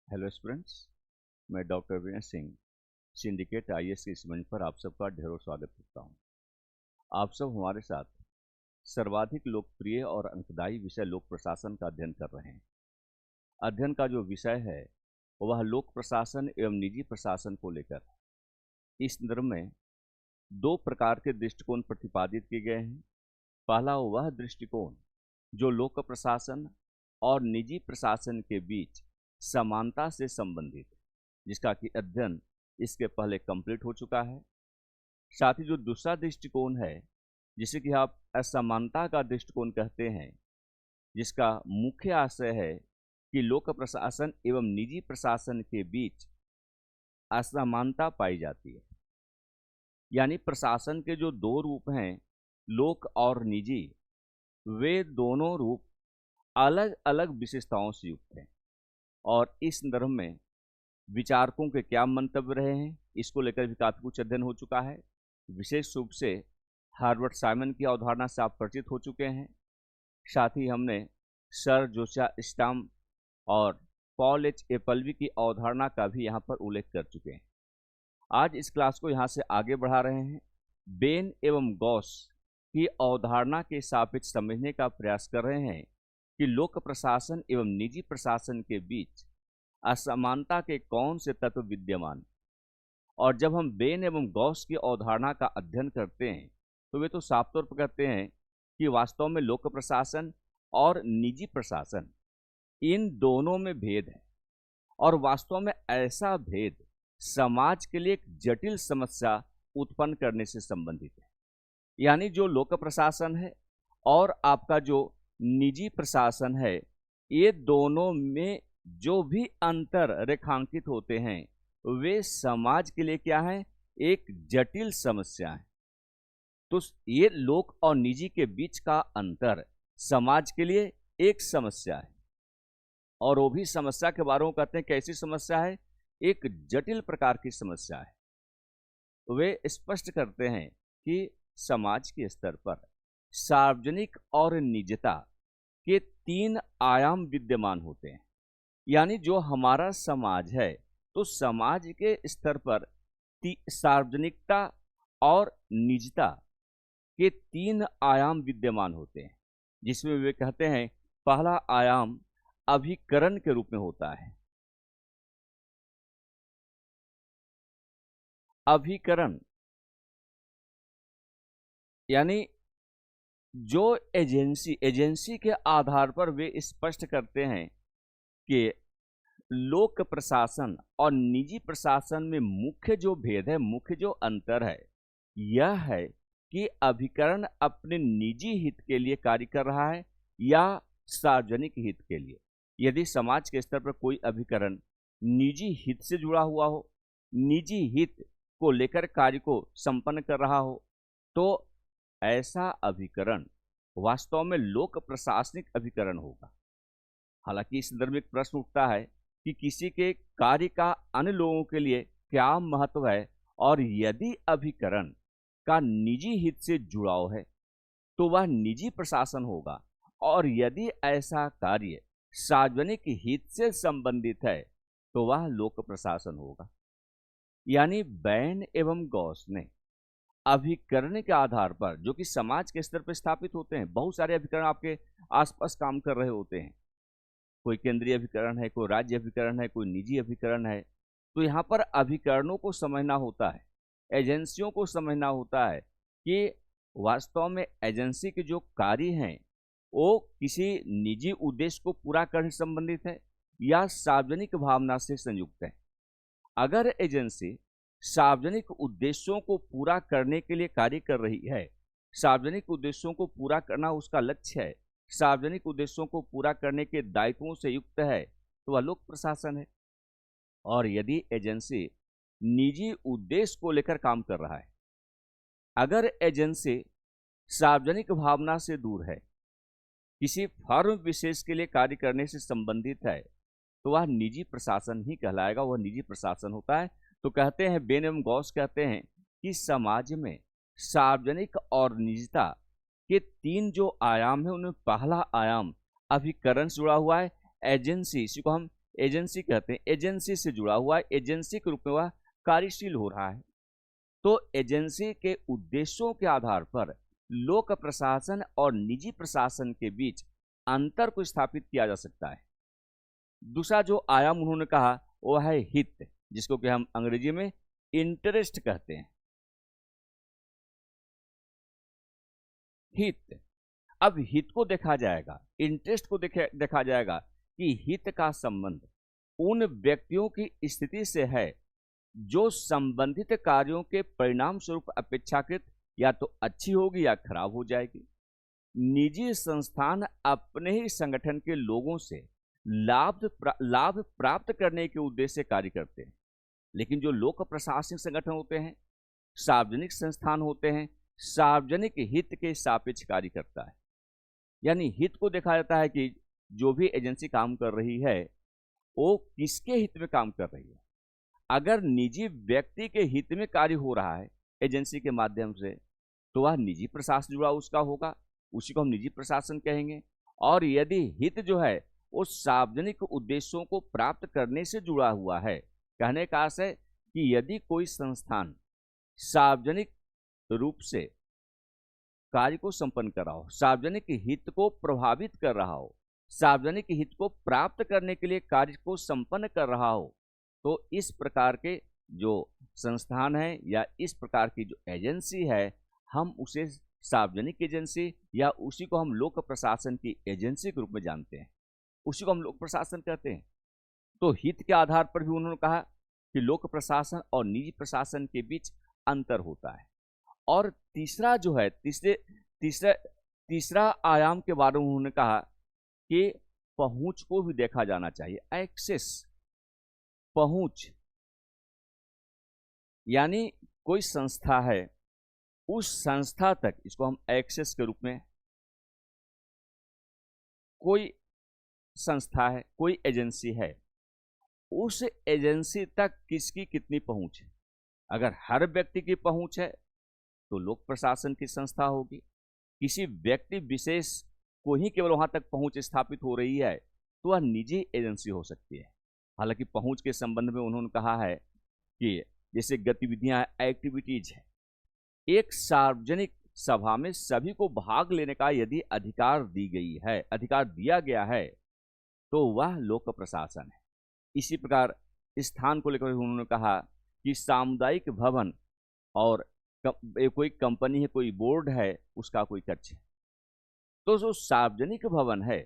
Hello students, मैं doctor Vinay Singh syndicate IAS के इस मंच पर आप सबका ढेरों स्वागत करता हूं। आप सब हमारे साथ सर्वाधिक लोकप्रिय और अंकदायी विषय लोक प्रशासन का अध्ययन कर रहे हैं। अध्ययन का जो विषय है वह लोक प्रशासन एवं निजी प्रशासन को लेकर है। इस संदर्भ में दो प्रकार के दृष्टिकोण प्रतिपादित किए गए हैं। पहला वह दृष्टिकोण जो लोक प्रशासन और निजी प्रशासन के बीच समानता से संबंधित, जिसका कि अध्ययन इसके पहले कंप्लीट हो चुका है। साथ ही जो दूसरा दृष्टिकोण है जिसे कि आप असमानता का दृष्टिकोण कहते हैं, जिसका मुख्य आशय है कि लोक प्रशासन एवं निजी प्रशासन के बीच असमानता पाई जाती है। यानी प्रशासन के जो दो रूप हैं, लोक और निजी, वे दोनों रूप अलग अलग विशेषताओं से युक्त हैं। और इस संदर्भ में विचारकों के क्या मंतव्य रहे हैं, इसको लेकर भी काफी कुछ अध्ययन हो चुका है। विशेष रूप से हार्वर्ड साइमन की अवधारणा से आप परिचित हो चुके हैं। साथ ही हमने सर जोसिया स्टैम्प और पॉल एच एपल्वी की अवधारणा का भी यहाँ पर उल्लेख कर चुके हैं। आज इस क्लास को यहाँ से आगे बढ़ा रहे हैं। बेन एवं गॉस की अवधारणा के सापेक्ष समझने का प्रयास कर रहे हैं कि लोक प्रशासन एवं निजी प्रशासन के बीच असमानता के कौन से तत्व विद्यमान। और जब हम बेन एवं गॉस की अवधारणा का अध्ययन करते हैं तो वे तो साफ तौर पर कहते हैं कि वास्तव में लोक प्रशासन और निजी प्रशासन, इन दोनों में भेद है। और वास्तव में ऐसा भेद समाज के लिए एक जटिल समस्या उत्पन्न करने से संबंधित है। यानी जो लोक प्रशासन है और आपका जो निजी प्रशासन है, ये दोनों में जो भी अंतर रेखांकित होते हैं वे समाज के लिए क्या है, एक जटिल समस्या है। तो ये लोक और निजी के बीच का अंतर समाज के लिए एक समस्या है। और वो भी समस्या के बारे में कहते हैं कैसी समस्या है, एक जटिल प्रकार की समस्या है। वे स्पष्ट करते हैं कि समाज के स्तर पर सार्वजनिक और निजता के तीन आयाम विद्यमान होते हैं। यानी जो हमारा समाज है, तो समाज के स्तर पर सार्वजनिकता और निजता के तीन आयाम विद्यमान होते हैं, जिसमें वे कहते हैं पहला आयाम अभिकरण के रूप में होता है। अभिकरण यानी जो एजेंसी के आधार पर वे स्पष्ट करते हैं कि लोक प्रशासन और निजी प्रशासन में मुख्य जो भेद है, मुख्य जो अंतर है, यह है कि अभिकरण अपने निजी हित के लिए कार्य कर रहा है या सार्वजनिक हित के लिए। यदि समाज के स्तर पर कोई अभिकरण निजी हित से जुड़ा हुआ हो, निजी हित को लेकर कार्य को संपन्न कर रहा हो, तो ऐसा अभिकरण वास्तव में लोक प्रशासनिक अभिकरण होगा। हालांकि इस संदर्भ में एक प्रश्न उठता है कि किसी के कार्य का अन्य लोगों के लिए क्या महत्व है, और यदि अभिकरण का निजी हित से जुड़ाव है तो वह निजी प्रशासन होगा, और यदि ऐसा कार्य सार्वजनिक हित से संबंधित है तो वह लोक प्रशासन होगा। यानी बैन एवं गॉस ने अभिकरण के आधार पर, जो कि समाज के स्तर पर स्थापित होते हैं, बहुत सारे अभिकरण आपके आसपास काम कर रहे होते हैं। कोई केंद्रीय अभिकरण है, कोई राज्य अभिकरण है, कोई निजी अभिकरण है। तो यहाँ पर अभिकरणों को समझना होता है, एजेंसियों को समझना होता है कि वास्तव में एजेंसी के जो कार्य हैं वो किसी निजी उद्देश्य को पूरा करने से संबंधित है या सार्वजनिक भावना से संयुक्त है। अगर एजेंसी सार्वजनिक उद्देश्यों को पूरा करने के लिए कार्य कर रही है, सार्वजनिक उद्देश्यों को पूरा करना उसका लक्ष्य है, सार्वजनिक उद्देश्यों को पूरा करने के दायित्वों से युक्त है, तो वह लोक प्रशासन है। और यदि एजेंसी निजी उद्देश्य को लेकर काम कर रहा है, अगर एजेंसी सार्वजनिक भावना से दूर है, किसी फर्म विशेष के लिए कार्य करने से संबंधित है, तो वह निजी प्रशासन ही कहलाएगा, वह निजी प्रशासन होता है। तो कहते हैं बेन एवं गॉस कहते हैं कि समाज में सार्वजनिक और निजता के तीन जो आयाम है, उनमें पहला आयाम अभिकरण से जुड़ा हुआ है, एजेंसी, इसी को हम एजेंसी कहते हैं, एजेंसी से जुड़ा हुआ है, एजेंसी के रूप में वह कार्यशील हो रहा है। तो एजेंसी के उद्देश्यों के आधार पर लोक प्रशासन और निजी प्रशासन के बीच अंतर को स्थापित किया जा सकता है। दूसरा जो आयाम उन्होंने कहा वो है हित, जिसको कि हम अंग्रेजी में इंटरेस्ट कहते हैं। हित, अब हित को देखा जाएगा, इंटरेस्ट को देखा जाएगा कि हित का संबंध उन व्यक्तियों की स्थिति से है जो संबंधित कार्यों के परिणाम स्वरूप अपेक्षाकृत या तो अच्छी होगी या खराब हो जाएगी। निजी संस्थान अपने ही संगठन के लोगों से लाभ प्राप्त करने के उद्देश्य से कार्य करते हैं, लेकिन जो लोक प्रशासनिक संगठन होते हैं, सार्वजनिक संस्थान होते हैं, सार्वजनिक हित के सापेक्ष कार्य करता है। यानी हित को देखा जाता है कि जो भी एजेंसी काम कर रही है वो किसके हित में काम कर रही है। अगर निजी व्यक्ति के हित में कार्य हो रहा है एजेंसी के माध्यम से, तो वह निजी प्रशासन जुड़ा उसका होगा, उसी को हम निजी प्रशासन कहेंगे। और यदि हित जो है वो सार्वजनिक उद्देश्यों को प्राप्त करने से जुड़ा हुआ है, कहने का अर्थ है कि यदि कोई संस्थान सार्वजनिक रूप से कार्य को संपन्न कर रहा हो, सार्वजनिक हित को प्रभावित कर रहा हो, सार्वजनिक हित को प्राप्त करने के लिए कार्य को संपन्न कर रहा हो, तो इस प्रकार के जो संस्थान है या इस प्रकार की जो एजेंसी है, हम उसे सार्वजनिक एजेंसी या उसी को हम लोक प्रशासन की एजेंसी के रूप में जानते हैं, उसी को हम लोक प्रशासन कहते हैं। तो हित के आधार पर भी उन्होंने कहा कि लोक प्रशासन और निजी प्रशासन के बीच अंतर होता है। और तीसरा जो है तीसरा आयाम के बारे में उन्होंने कहा कि पहुंच को भी देखा जाना चाहिए। एक्सेस, पहुंच, यानी कोई संस्था है, उस संस्था तक, इसको हम एक्सेस के रूप में, कोई संस्था है, कोई एजेंसी है, उस एजेंसी तक किसकी कितनी पहुंच है। अगर हर व्यक्ति की पहुंच है तो लोक प्रशासन की संस्था होगी। किसी व्यक्ति विशेष को ही केवल वहां तक पहुंच स्थापित हो रही है तो वह निजी एजेंसी हो सकती है। हालांकि पहुंच के संबंध में उन्होंने कहा है कि जैसे गतिविधियां, एक्टिविटीज है, एक सार्वजनिक सभा में सभी को भाग लेने का यदि अधिकार दिया गया है तो वह लोक प्रशासन है। इसी प्रकार स्थान को लेकर उन्होंने कहा कि सामुदायिक भवन और कोई कंपनी है, कोई बोर्ड है, उसका कोई कक्ष है, तो जो सार्वजनिक भवन है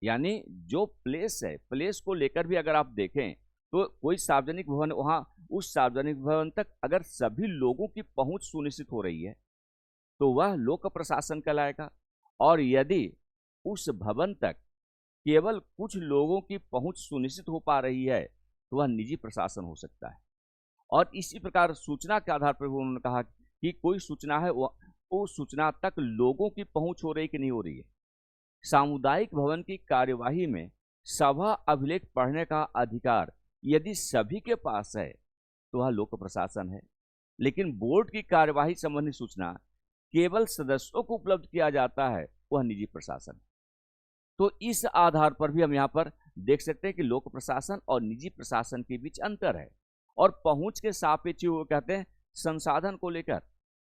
यानी जो प्लेस है, प्लेस को लेकर भी अगर आप देखें तो कोई सार्वजनिक भवन, वहां उस सार्वजनिक भवन तक अगर सभी लोगों की पहुंच सुनिश्चित हो रही है तो वह लोक प्रशासन कहलाएगा। और यदि उस भवन तक केवल कुछ लोगों की पहुंच सुनिश्चित हो पा रही है तो वह निजी प्रशासन हो सकता है। और इसी प्रकार सूचना के आधार पर उन्होंने कहा कि कोई सूचना है वो सूचना तक लोगों की पहुंच हो रही कि नहीं हो रही है। सामुदायिक भवन की कार्यवाही में सभा अभिलेख पढ़ने का अधिकार यदि सभी के पास है तो वह लोक प्रशासन है, लेकिन बोर्ड की कार्यवाही संबंधी सूचना केवल सदस्यों को उपलब्ध किया जाता है, वह निजी प्रशासन है। तो इस आधार पर भी हम यहाँ पर देख सकते हैं कि लोक प्रशासन और निजी प्रशासन के बीच अंतर है। और पहुंच के सापेक्ष वो कहते हैं संसाधन को लेकर,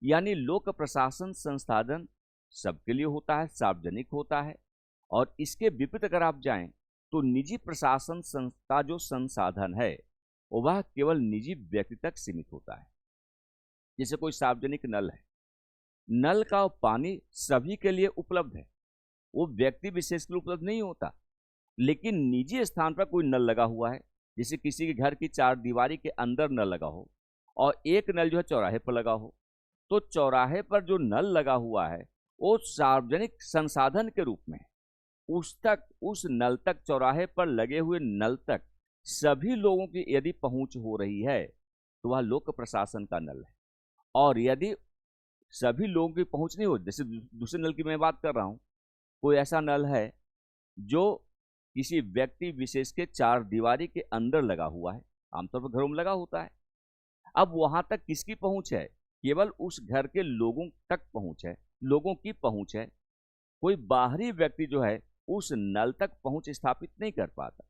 यानी लोक प्रशासन संसाधन सबके लिए होता है, सार्वजनिक होता है। और इसके विपरीत अगर आप जाएं तो निजी प्रशासन का जो संसाधन है वह केवल निजी व्यक्ति तक सीमित होता है। जैसे कोई सार्वजनिक नल है, नल का पानी सभी के लिए उपलब्ध है, वो व्यक्ति विशेष के लिए उपलब्ध नहीं होता। लेकिन निजी स्थान पर कोई नल लगा हुआ है, जैसे किसी के घर की चार दीवारी के अंदर नल लगा हो और एक नल जो है चौराहे पर लगा हो, तो चौराहे पर जो नल लगा हुआ है वो सार्वजनिक संसाधन के रूप में उस नल तक, चौराहे पर लगे हुए नल तक सभी लोगों की यदि पहुंच हो रही है तो वह लोक प्रशासन का नल है। और यदि सभी लोगों की पहुंच नहीं हो, जैसे दूसरे नल की मैं बात कर रहा हूं, कोई ऐसा नल है जो किसी व्यक्ति विशेष के चार दीवारी के अंदर लगा हुआ है, आमतौर पर घरों में लगा होता है। अब वहां तक किसकी पहुंच है? केवल उस घर के लोगों तक पहुंच है, लोगों की पहुंच है। कोई बाहरी व्यक्ति जो है उस नल तक पहुंच स्थापित नहीं कर पाता।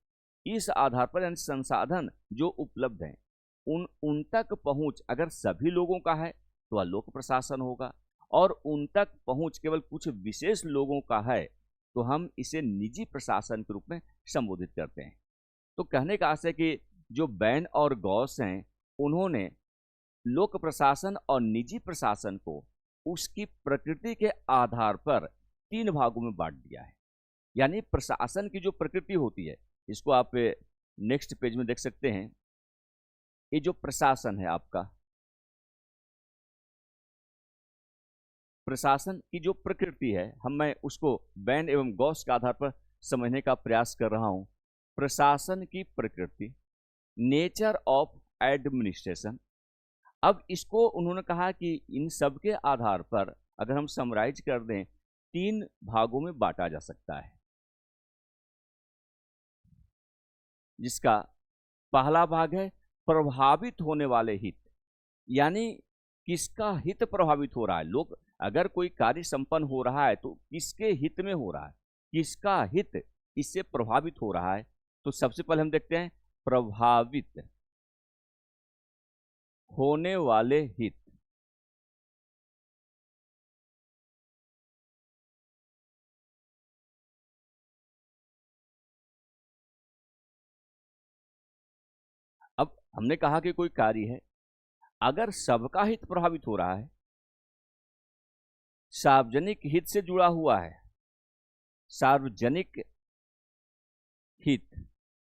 इस आधार पर यानी संसाधन जो उपलब्ध हैं उन तक पहुंच अगर सभी लोगों का है तो वह लोक प्रशासन होगा, और उन तक पहुंच केवल कुछ विशेष लोगों का है तो हम इसे निजी प्रशासन के रूप में संबोधित करते हैं। तो कहने का आशय कि जो बैन और गॉस हैं उन्होंने लोक प्रशासन और निजी प्रशासन को उसकी प्रकृति के आधार पर 3 भागों में बांट दिया है। यानी प्रशासन की जो प्रकृति होती है, इसको आप नेक्स्ट पेज में देख सकते हैं। ये जो प्रशासन है आपका, प्रशासन की जो प्रकृति है मैं उसको बैन एवं गॉस के आधार पर समझने का प्रयास कर रहा हूं। प्रशासन की प्रकृति, नेचर ऑफ एडमिनिस्ट्रेशन। अब इसको उन्होंने कहा कि इन सब के आधार पर अगर हम समराइज कर दें 3 भागों में बांटा जा सकता है, जिसका पहला भाग है प्रभावित होने वाले हित। यानी किसका हित प्रभावित हो रहा है। लोग अगर कोई कार्य संपन्न हो रहा है तो किसके हित में हो रहा है, किसका हित इससे प्रभावित हो रहा है। तो सबसे पहले हम देखते हैं प्रभावित होने वाले हित। अब हमने कहा कि कोई कार्य है, अगर सबका हित प्रभावित हो रहा है, सार्वजनिक हित से जुड़ा हुआ है, सार्वजनिक हित,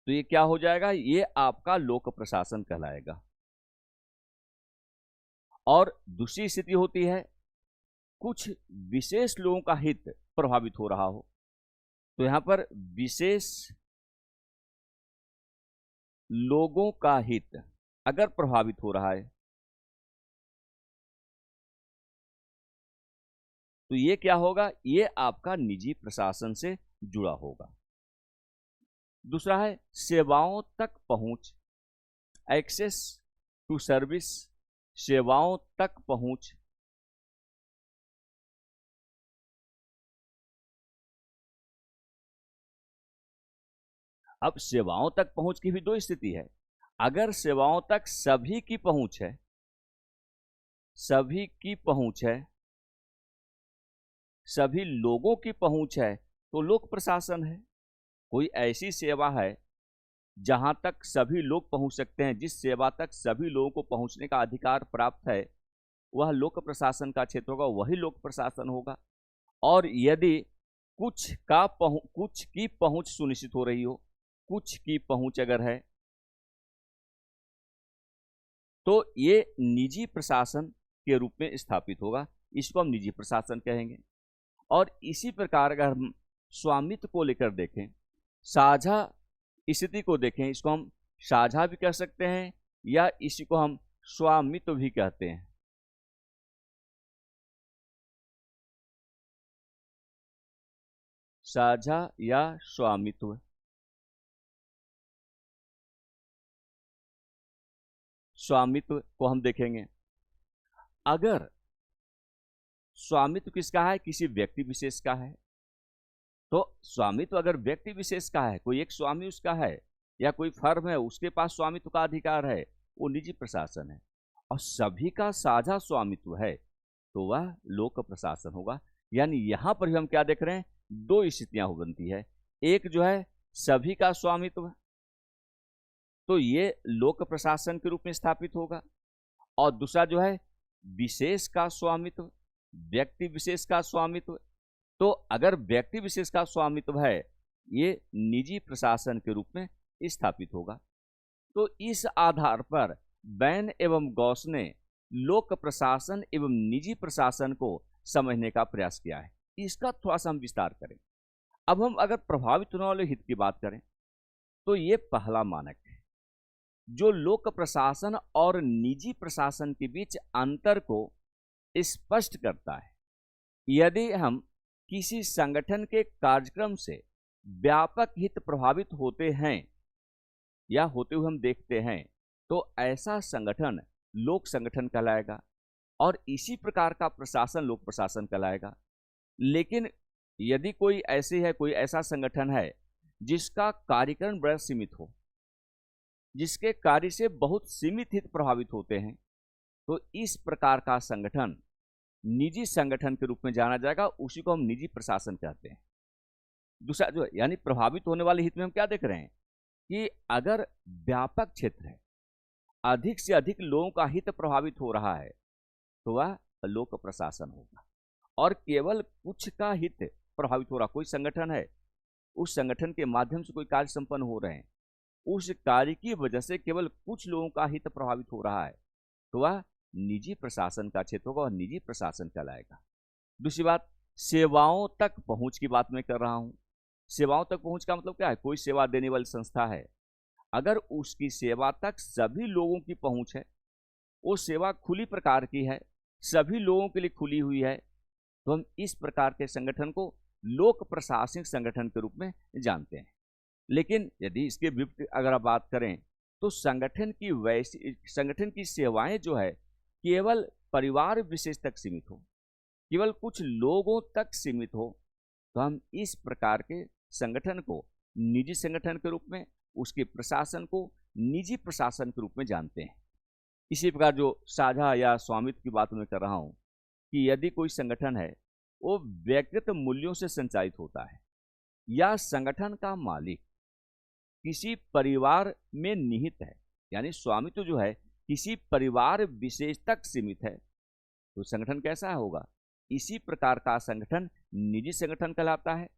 तो ये क्या हो जाएगा, ये आपका लोक प्रशासन कहलाएगा। और दूसरी स्थिति होती है कुछ विशेष लोगों का हित प्रभावित हो रहा हो, तो यहां पर विशेष लोगों का हित अगर प्रभावित हो रहा है तो ये क्या होगा, ये आपका निजी प्रशासन से जुड़ा होगा। दूसरा है सेवाओं तक पहुंच, एक्सेस टू सर्विस, सेवाओं तक पहुंच। अब सेवाओं तक पहुंच की भी 2 स्थिति है। अगर सेवाओं तक सभी की पहुंच है, सभी की पहुंच है, सभी लोगों की पहुंच है तो लोक प्रशासन है। कोई ऐसी सेवा है जहां तक सभी लोग पहुंच सकते हैं, जिस सेवा तक सभी लोगों को पहुंचने का अधिकार प्राप्त है, वह लोक प्रशासन का क्षेत्र होगा, वही लोक प्रशासन होगा। और यदि कुछ की पहुंच सुनिश्चित हो रही हो, कुछ की पहुंच अगर है तो ये निजी प्रशासन के रूप में स्थापित होगा, इसको हम निजी प्रशासन कहेंगे। और इसी प्रकार अगर हम स्वामित्व को लेकर देखें, साझा स्थिति को देखें, इसको हम साझा भी कह सकते हैं या इसी को हम स्वामित्व भी कहते हैं। साझा या स्वामित्व। स्वामित्व को हम देखेंगे, अगर स्वामित्व किसका है, किसी व्यक्ति विशेष का है, तो स्वामित्व अगर व्यक्ति विशेष का है, कोई एक स्वामी उसका है या कोई फर्म है उसके पास स्वामित्व का अधिकार है, वो निजी प्रशासन है। और सभी का साझा स्वामित्व है तो वह लोक प्रशासन होगा। यानी यहां पर भी हम क्या देख रहे हैं, 2 स्थितियां हो बनती है। एक जो है सभी का स्वामित्व, तो ये लोक प्रशासन के रूप में स्थापित होगा। और दूसरा जो है विशेष का स्वामित्व, व्यक्ति विशेष का स्वामित्व, तो अगर व्यक्ति विशेष का स्वामित्व है ये निजी प्रशासन के रूप में स्थापित होगा। तो इस आधार पर बैन एवं गॉस ने लोक प्रशासन एवं निजी प्रशासन को समझने का प्रयास किया है। इसका थोड़ा सा हम विस्तार करें। अब हम अगर प्रभावित होने वाले हित की बात करें तो ये पहला मानक है जो लोक प्रशासन और निजी प्रशासन के बीच अंतर को स्पष्ट करता है। यदि हम किसी संगठन के कार्यक्रम से व्यापक हित प्रभावित होते हैं या होते हुए हम देखते हैं तो ऐसा संगठन लोक संगठन कहलाएगा और इसी प्रकार का प्रशासन लोक प्रशासन कहलाएगा। लेकिन यदि कोई ऐसा संगठन है जिसका कार्यकरण बड़ा सीमित हो, जिसके कार्य से बहुत सीमित हित प्रभावित होते हैं, तो इस प्रकार का संगठन निजी संगठन के रूप में जाना जाएगा। उसी को हम निजी प्रशासन कहते हैं। दूसरा जो यानी प्रभावित होने वाले हित में हम क्या देख रहे हैं कि अगर व्यापक क्षेत्र है, अधिक से अधिक लोगों का हित प्रभावित हो रहा है, तो वह लोक प्रशासन होगा। और केवल कुछ का हित प्रभावित हो रहा, कोई संगठन है, उस संगठन के माध्यम से कोई कार्य संपन्न हो रहे हैं, उस कार्य की वजह से केवल कुछ लोगों का हित प्रभावित हो रहा है, तो वह निजी प्रशासन का क्षेत्र होगा और निजी प्रशासन कहलाएगा। दूसरी बात, सेवाओं तक पहुंच की बात मैं कर रहा हूं। सेवाओं तक पहुंच का मतलब क्या है? कोई सेवा देने वाली संस्था है, अगर उसकी सेवा तक सभी लोगों की पहुंच है, वो सेवा खुली प्रकार की है, सभी लोगों के लिए खुली हुई है, तो हम इस प्रकार के संगठन को लोक प्रशासनिक संगठन के रूप में जानते हैं। लेकिन यदि इसके विपरीत अगर आप बात करें, तो संगठन की सेवाएं जो है केवल परिवार विशेष तक सीमित हो, केवल कुछ लोगों तक सीमित हो, तो हम इस प्रकार के संगठन को निजी संगठन के रूप में, उसके प्रशासन को निजी प्रशासन के रूप में जानते हैं। इसी प्रकार जो साझा या स्वामित्व की बात मैं कर रहा हूं कि यदि कोई संगठन है वो व्यक्तिगत मूल्यों से संचालित होता है, या संगठन का मालिक किसी परिवार में निहित है, यानी स्वामित्व जो है किसी परिवार विशेष तक सीमित है, तो संगठन कैसा होगा? इसी प्रकार का संगठन निजी संगठन कहलाता है।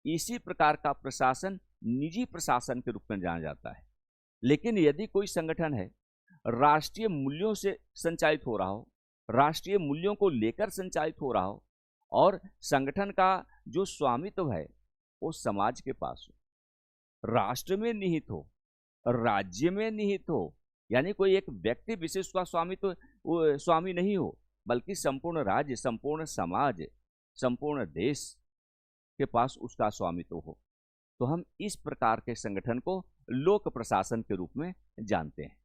इसी प्रकार का प्रशासन निजी प्रशासन के रूप में जाना जाता है। लेकिन यदि कोई संगठन है राष्ट्रीय मूल्यों से संचालित हो रहा हो, राष्ट्रीय मूल्यों को लेकर संचालित हो रहा हो, और संगठन का जो स्वामित्व है वो समाज के पास हो, राष्ट्र में निहित हो, राज्य में निहित हो, यानी कोई एक व्यक्ति विशेष का स्वामित्व स्वामी नहीं हो, बल्कि संपूर्ण राज्य, संपूर्ण समाज, संपूर्ण देश के पास उसका स्वामित्व हो, तो हम इस प्रकार के संगठन को लोक प्रशासन के रूप में जानते हैं।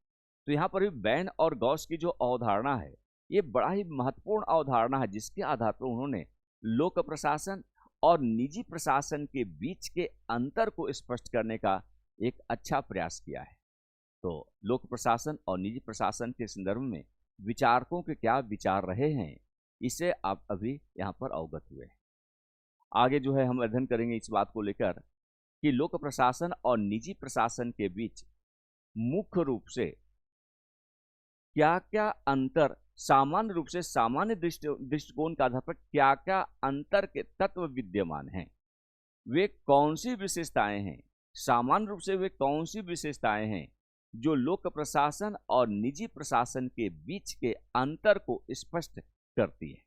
तो यहाँ पर भी बैन और गॉस की जो अवधारणा है, ये बड़ा ही महत्वपूर्ण अवधारणा है, जिसके आधार पर उन्होंने लोक प्रशासन और निजी प्रशासन के बीच के अंतर को स्पष्ट करने का एक अच्छा प्रयास किया है। तो लोक प्रशासन और निजी प्रशासन के संदर्भ में विचारकों के क्या विचार रहे हैं, इसे आप अभी यहाँ पर अवगत हुए। आगे जो है हम अध्ययन करेंगे इस बात को लेकर कि लोक प्रशासन और निजी प्रशासन के बीच मुख्य रूप से क्या क्या अंतर, सामान्य रूप से सामान्य दृष्टिकोण के आधार पर क्या क्या अंतर के तत्व विद्यमान हैं, वे कौन सी विशेषताएं हैं, सामान्य रूप से वे कौन सी विशेषताएं हैं जो लोक प्रशासन और निजी प्रशासन के बीच के अंतर को स्पष्ट करती है।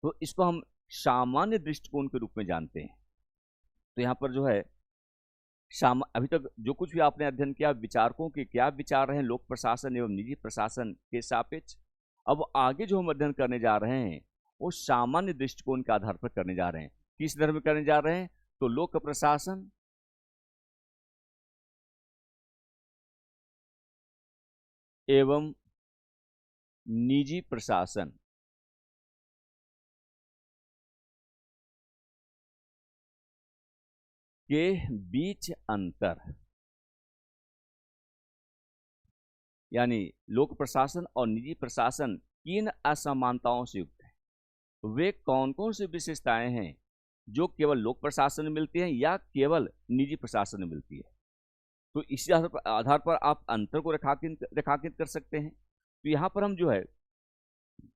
तो इसको हम सामान्य दृष्टिकोण के रूप में जानते हैं। तो यहाँ पर जो है अभी तक जो कुछ भी आपने अध्ययन किया, विचारकों के क्या विचार रहे हैं लोक प्रशासन एवं निजी प्रशासन के सापेक्ष, अब आगे जो हम अध्ययन करने जा रहे हैं वो सामान्य दृष्टिकोण के आधार पर करने जा रहे हैं। किस तरह में करने जा रहे हैं? तो लोक प्रशासन एवं निजी प्रशासन के बीच अंतर, यानी लोक प्रशासन और निजी प्रशासन किन असमानताओं से युक्त है, वे कौन कौन सी विशेषताएं हैं जो केवल लोक प्रशासन में मिलती हैं या केवल निजी प्रशासन में मिलती है। तो इसी आधार पर आप अंतर को रेखांकित कर सकते हैं। तो यहाँ पर हम जो है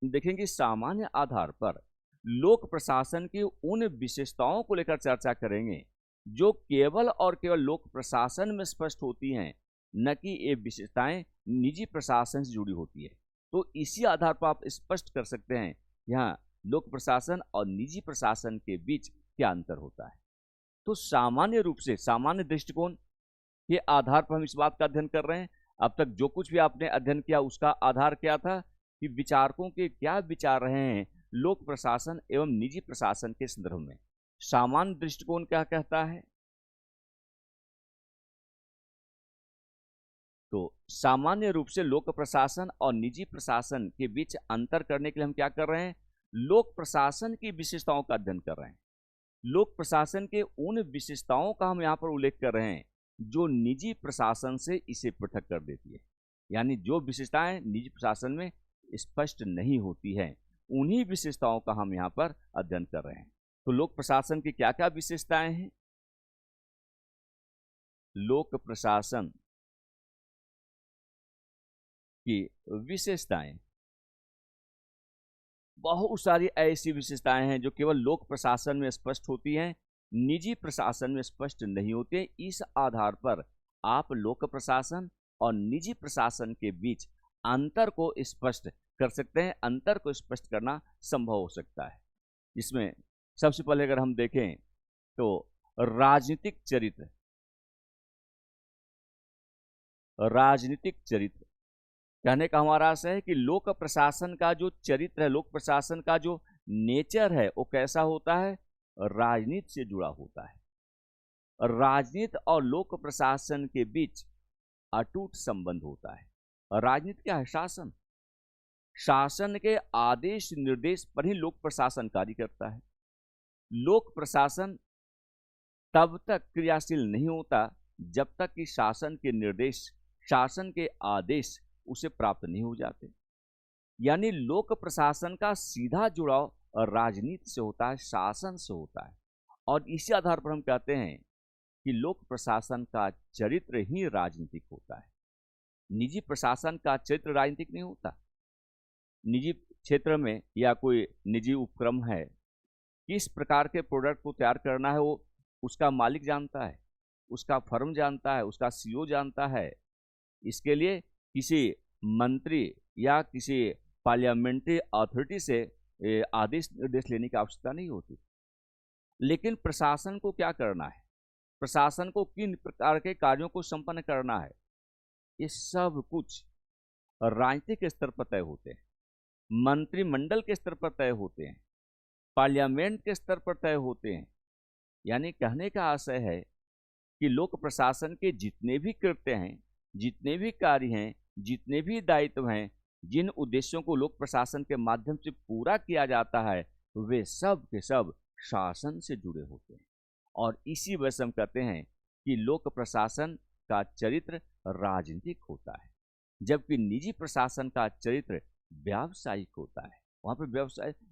देखेंगे सामान्य आधार पर लोक प्रशासन की उन विशेषताओं को लेकर चर्चा करेंगे जो केवल और केवल लोक प्रशासन में स्पष्ट होती हैं, न कि ये विशेषताएं निजी प्रशासन से जुड़ी होती है। तो इसी आधार पर आप स्पष्ट कर सकते हैं यहाँ लोक प्रशासन और निजी प्रशासन के बीच क्या अंतर होता है। तो सामान्य रूप से सामान्य दृष्टिकोण के आधार पर हम इस बात का अध्ययन कर रहे हैं। अब तक जो कुछ भी आपने अध्ययन किया उसका आधार क्या था कि विचारकों के क्या विचार रहे हैं लोक प्रशासन एवं निजी प्रशासन के संदर्भ में। सामान्य दृष्टिकोण क्या कहता है? तो सामान्य रूप से लोक प्रशासन और निजी प्रशासन के बीच अंतर करने के लिए हम क्या कर रहे हैं? लोक प्रशासन की विशेषताओं का अध्ययन कर रहे हैं। लोक प्रशासन के उन विशेषताओं का हम यहाँ पर उल्लेख कर रहे हैं जो निजी प्रशासन से इसे पृथक कर देती है। यानी जो विशेषताएं निजी प्रशासन में स्पष्ट नहीं होती हैं, उन्हीं विशेषताओं का हम यहाँ पर अध्ययन कर रहे हैं। तो लोक प्रशासन की क्या क्या विशेषताएं हैं? लोक प्रशासन की विशेषताएं, बहुत सारी ऐसी विशेषताएं हैं जो केवल लोक प्रशासन में स्पष्ट होती हैं, निजी प्रशासन में स्पष्ट नहीं होते। इस आधार पर आप लोक प्रशासन और निजी प्रशासन के बीच अंतर को स्पष्ट कर सकते हैं, अंतर को स्पष्ट करना संभव हो सकता है। इसमें सबसे पहले अगर हम देखें तो राजनीतिक चरित्र, राजनीतिक चरित्र कहने का हमारा आशय है कि लोक प्रशासन का जो चरित्र है, लोक प्रशासन का जो नेचर है, वो कैसा होता है? राजनीति से जुड़ा होता है। राजनीति और लोक प्रशासन के बीच अटूट संबंध होता है। राजनीति क्या है? शासन। शासन के आदेश निर्देश पर ही लोक प्रशासन कार्य करता है। लोक प्रशासन तब तक क्रियाशील नहीं होता जब तक कि शासन के निर्देश, शासन के आदेश उसे प्राप्त नहीं हो जाते। यानी लोक प्रशासन का सीधा जुड़ाव राजनीति से होता है, शासन से होता है। और इसी आधार पर हम कहते हैं कि लोक प्रशासन का चरित्र ही राजनीतिक होता है। निजी प्रशासन का चरित्र राजनीतिक नहीं होता। निजी क्षेत्र में या कोई निजी उपक्रम है, किस प्रकार के प्रोडक्ट को तैयार करना है वो उसका मालिक जानता है, उसका फर्म जानता है, उसका सीईओ जानता है। इसके लिए किसी मंत्री या किसी पार्लियामेंट्री अथॉरिटी से आदेश निर्देश लेने की आवश्यकता नहीं होती। लेकिन प्रशासन को क्या करना है, प्रशासन को किन प्रकार के कार्यों को संपन्न करना है, ये सब कुछ राजनीतिक स्तर पर तय होते हैं, मंत्रिमंडल के स्तर पर तय होते हैं, पार्लियामेंट के स्तर पर तय होते हैं। यानी कहने का आशय है कि लोक प्रशासन के जितने भी कृत्य हैं, जितने भी कार्य हैं, जितने भी दायित्व हैं, जिन उद्देश्यों को लोक प्रशासन के माध्यम से पूरा किया जाता है, वे सब के सब शासन से जुड़े होते हैं। और इसी वजह से हम कहते हैं कि लोक प्रशासन का चरित्र राजनीतिक होता है, जबकि निजी प्रशासन का चरित्र व्यावसायिक होता है। वहाँ पर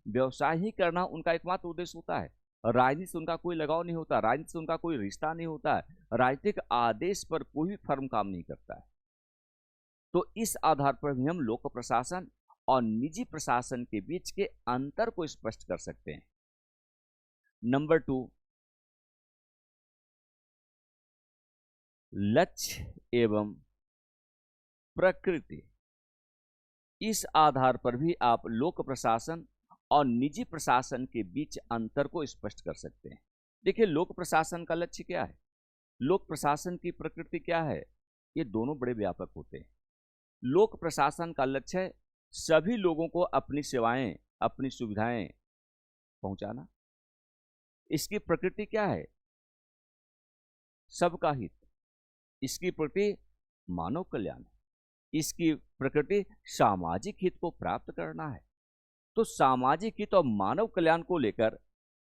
व्यवसाय ही करना उनका एकमात्र उद्देश्य होता है। राजनीति से उनका कोई लगाव नहीं होता, राजनीति से उनका कोई रिश्ता नहीं होता है, राजनीतिक आदेश पर कोई भी फर्म काम नहीं करता है। तो इस आधार पर भी हम लोक प्रशासन और निजी प्रशासन के बीच के अंतर को स्पष्ट कर सकते हैं। नंबर 2, लक्ष्य एवं प्रकृति। इस आधार पर भी आप लोक प्रशासन और निजी प्रशासन के बीच अंतर को स्पष्ट कर सकते हैं। देखिए, लोक प्रशासन का लक्ष्य क्या है, लोक प्रशासन की प्रकृति क्या है, ये दोनों बड़े व्यापक होते हैं। लोक प्रशासन का लक्ष्य है सभी लोगों को अपनी सेवाएं, अपनी सुविधाएं पहुंचाना। इसकी प्रकृति क्या है? सबका हित। इसकी प्रकृति मानव कल्याण है। इसकी प्रकृति सामाजिक हित को प्राप्त करना है। तो सामाजिक हित और मानव कल्याण को लेकर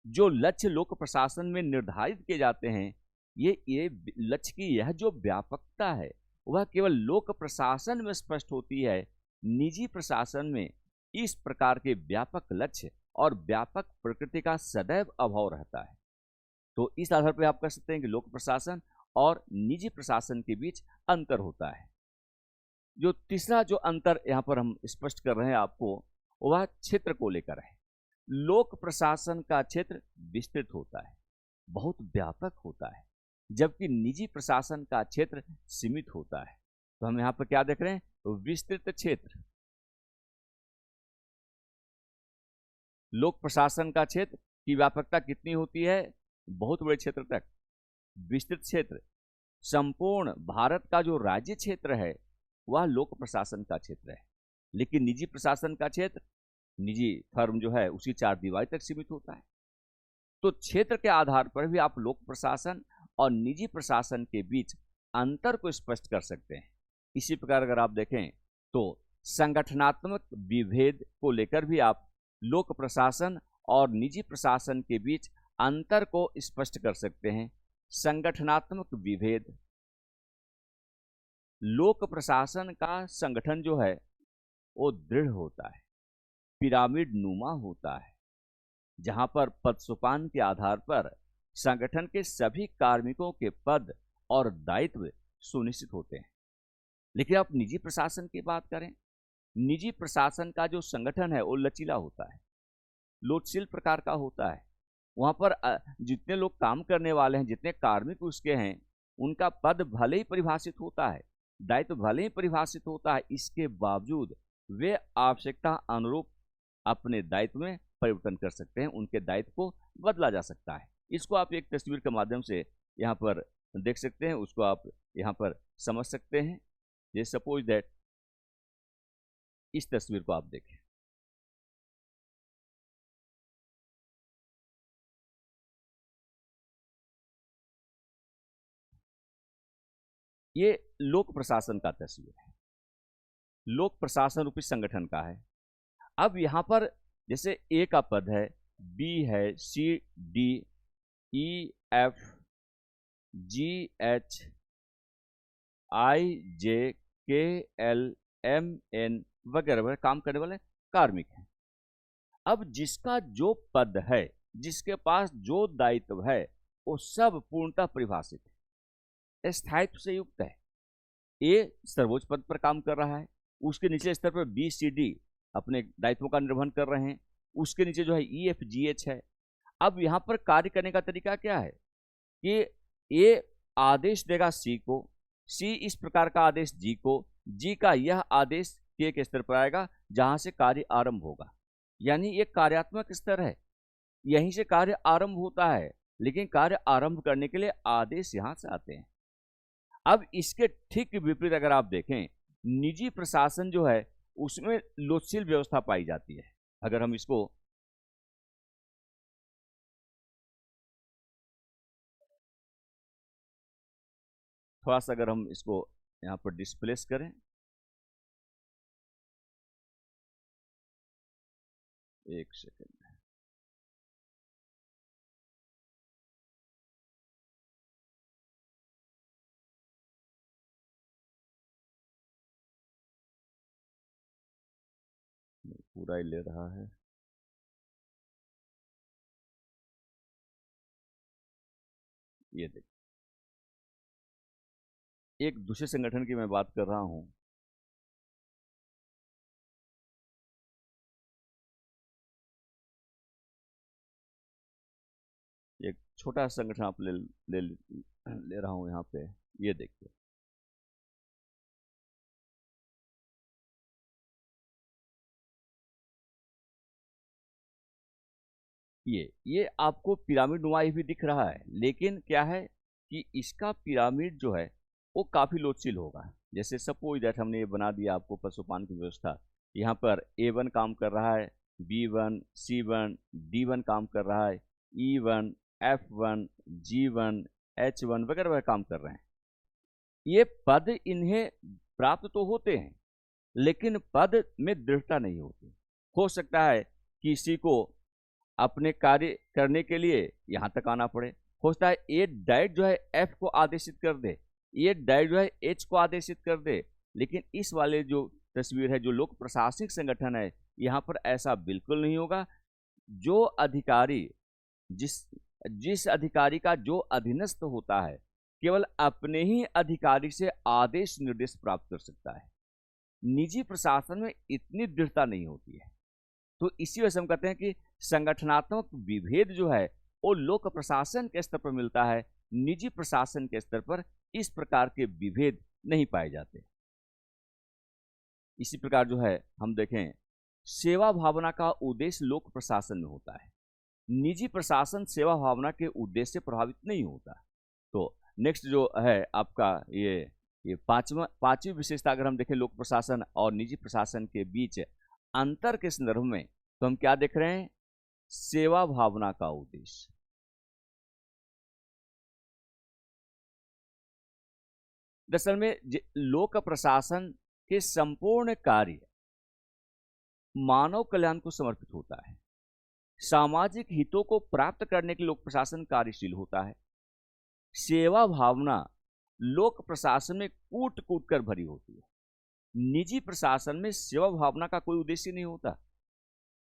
जो लक्ष्य लोक प्रशासन में निर्धारित किए जाते हैं, ये लक्ष्य की यह जो व्यापकता है वह केवल लोक प्रशासन में स्पष्ट होती है। निजी प्रशासन में इस प्रकार के व्यापक लक्ष्य और व्यापक प्रकृति का सदैव अभाव रहता है। तो इस आधार पर आप कह सकते हैं कि लोक प्रशासन और निजी प्रशासन के बीच अंतर होता है। जो तीसरा जो अंतर यहाँ पर हम स्पष्ट कर रहे हैं आपको, वह क्षेत्र को लेकर है। लोक प्रशासन का क्षेत्र विस्तृत होता है, बहुत व्यापक होता है, जबकि निजी प्रशासन का क्षेत्र सीमित होता है। तो हम यहाँ पर क्या देख रहे हैं? विस्तृत क्षेत्र। लोक प्रशासन का क्षेत्र की व्यापकता कितनी होती है? बहुत बड़े क्षेत्र तक। विस्तृत क्षेत्र, संपूर्ण भारत का जो राज्य क्षेत्र है वह लोक प्रशासन का क्षेत्र है। लेकिन निजी प्रशासन का क्षेत्र, निजी फर्म जो है उसी चार दीवारी तक सीमित होता है। तो क्षेत्र के आधार पर भी आप लोक प्रशासन और निजी प्रशासन के बीच अंतर को स्पष्ट कर सकते हैं। इसी प्रकार अगर आप देखें तो संगठनात्मक विभेद को लेकर भी आप लोक प्रशासन और निजी प्रशासन के बीच अंतर को स्पष्ट कर सकते हैं। संगठनात्मक विभेद, लोक प्रशासन का संगठन जो है वो दृढ़ होता है, पिरामिड नुमा होता है, जहां पर पद सोपान के आधार पर संगठन के सभी कार्मिकों के पद और दायित्व सुनिश्चित होते हैं। लेकिन आप निजी प्रशासन की बात करें, निजी प्रशासन का जो संगठन है वो लचीला होता है, लोचशील प्रकार का होता है। वहां पर जितने लोग काम करने वाले हैं, जितने कार्मिक उसके हैं, उनका पद भले ही परिभाषित होता है, दायित्व भले ही परिभाषित होता है, इसके बावजूद वे आवश्यकता अनुरूप अपने दायित्व में परिवर्तन कर सकते हैं, उनके दायित्व को बदला जा सकता है। इसको आप एक तस्वीर के माध्यम से यहाँ पर देख सकते हैं, उसको आप यहाँ पर समझ सकते हैं। ये सपोज दैट इस तस्वीर को आप देखें, ये लोक प्रशासन का तस्वीर है, लोक प्रशासन रूपी संगठन का है। अब यहां पर जैसे ए का पद है, बी है, C D E F G H I J K L M N वगैरह वगैरह काम करने वाले कार्मिक हैं। अब जिसका जो पद है, जिसके पास जो दायित्व है, वो सब पूर्णतः परिभाषित है, स्थायित्व से युक्त है। ए सर्वोच्च पद पर काम कर रहा है, उसके निचले स्तर पर बी सी डी अपने दायित्वों का निर्वहन कर रहे हैं, उसके नीचे जो है ई एफ जी एच है। अब यहाँ पर कार्य करने का तरीका क्या है कि ए आदेश देगा सी को, सी इस प्रकार का आदेश जी को, जी का यह आदेश के स्तर पर आएगा जहां से कार्य आरंभ होगा। यानी ये कार्यात्मक स्तर है, यहीं से कार्य आरंभ होता है, लेकिन कार्य आरंभ करने के लिए आदेश यहां से आते हैं। अब इसके ठीक विपरीत अगर आप देखें, निजी प्रशासन जो है उसमें लोचशील व्यवस्था पाई जाती है। अगर हम इसको थोड़ा सा अगर हम इसको यहां पर डिस्प्लेस करें, एक सेकेंड, पूरा ही ले रहा है। ये देखिए, एक दूसरे संगठन की मैं बात कर रहा हूं, एक छोटा संगठन आप ले रहा हूं यहाँ पे। ये देखिए, ये आपको पिरामिड नुमा भी दिख रहा है, लेकिन क्या है कि इसका पिरामिड जो है वो काफी लोचशील होगा। जैसे सपोज दैट हमने ये बना दिया आपको पशुपालन की व्यवस्था, यहाँ पर A1 काम कर रहा है, B1 C1 D1 काम कर रहा है, E1 F1 G1 H1 वगैरह वगैरह काम कर रहे हैं। ये पद इन्हें प्राप्त तो होते हैं, लेकिन पद में दृढ़ता नहीं होती। हो सकता है किसी को अपने कार्य करने के लिए यहां तक आना पड़े, हो सकता है ए डायरेक्ट जो है एफ को आदेशित कर दे, ये डायरेक्ट जो है एच को आदेशित कर दे। लेकिन इस वाले जो तस्वीर है, जो लोक प्रशासनिक संगठन है, यहाँ पर ऐसा बिल्कुल नहीं होगा। जो अधिकारी जिस जिस अधिकारी का जो अधीनस्थ होता है, केवल अपने ही अधिकारी से आदेश निर्देश प्राप्त कर सकता है। निजी प्रशासन में इतनी दृढ़ता नहीं होती है। तो इसी वजह से हम कहते हैं कि संगठनात्मक विभेद जो है वो लोक प्रशासन के स्तर पर मिलता है, निजी प्रशासन के स्तर पर इस प्रकार के विभेद नहीं पाए जाते। इसी प्रकार जो है हम देखें, सेवा भावना का उद्देश्य लोक प्रशासन में होता है, निजी प्रशासन सेवा भावना के उद्देश्य से प्रभावित नहीं होता। तो नेक्स्ट जो है आपका ये पांचवी विशेषता अगर हम देखें लोक प्रशासन और निजी प्रशासन के बीच अंतर के संदर्भ में, तो हम क्या देख रहे हैं, सेवा भावना का उद्देश्य। दरअसल में लोक प्रशासन के संपूर्ण कार्य मानव कल्याण को समर्पित होता है। सामाजिक हितों को प्राप्त करने के लिए लोक प्रशासन कार्यशील होता है। सेवा भावना लोक प्रशासन में कूट कूट कर भरी होती है। निजी प्रशासन में सेवा भावना का कोई उद्देश्य नहीं होता।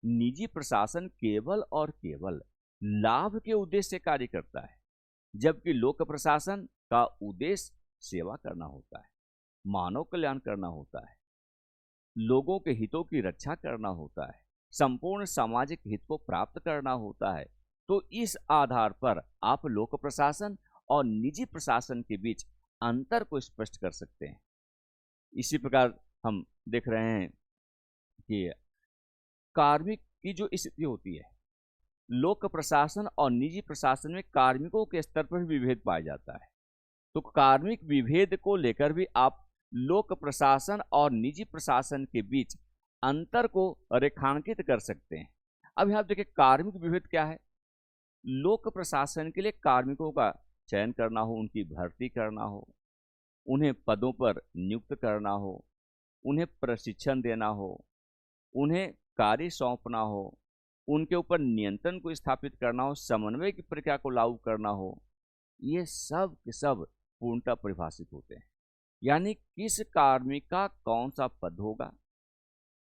निजी प्रशासन केवल और केवल लाभ के उद्देश्य से कार्य करता है, जबकि लोक प्रशासन का उद्देश्य सेवा करना होता है, मानव कल्याण करना होता है, लोगों के हितों की रक्षा करना होता है, संपूर्ण सामाजिक हित को प्राप्त करना होता है। तो इस आधार पर आप लोक प्रशासन और निजी प्रशासन के बीच अंतर को स्पष्ट कर सकते हैं। इसी प्रकार हम देख रहे हैं कि कार्मिक की जो स्थिति होती है, लोक प्रशासन और निजी प्रशासन में कार्मिकों के स्तर पर विभेद पाया जाता है। तो कार्मिक विभेद को लेकर भी आप लोक प्रशासन और निजी प्रशासन के बीच अंतर को रेखांकित कर सकते हैं। अब यहां देखिए कार्मिक विभेद क्या है। लोक प्रशासन के लिए कार्मिकों का चयन करना हो, उनकी भर्ती करना हो, उन्हें पदों पर नियुक्त करना हो, उन्हें प्रशिक्षण देना हो, उन्हें कार्य सौंपना हो, उनके ऊपर नियंत्रण को स्थापित करना हो, समन्वय की प्रक्रिया को लागू करना हो, ये सब के सब पूर्णतः परिभाषित होते हैं। यानी किस कार्मिक का कौन सा पद होगा,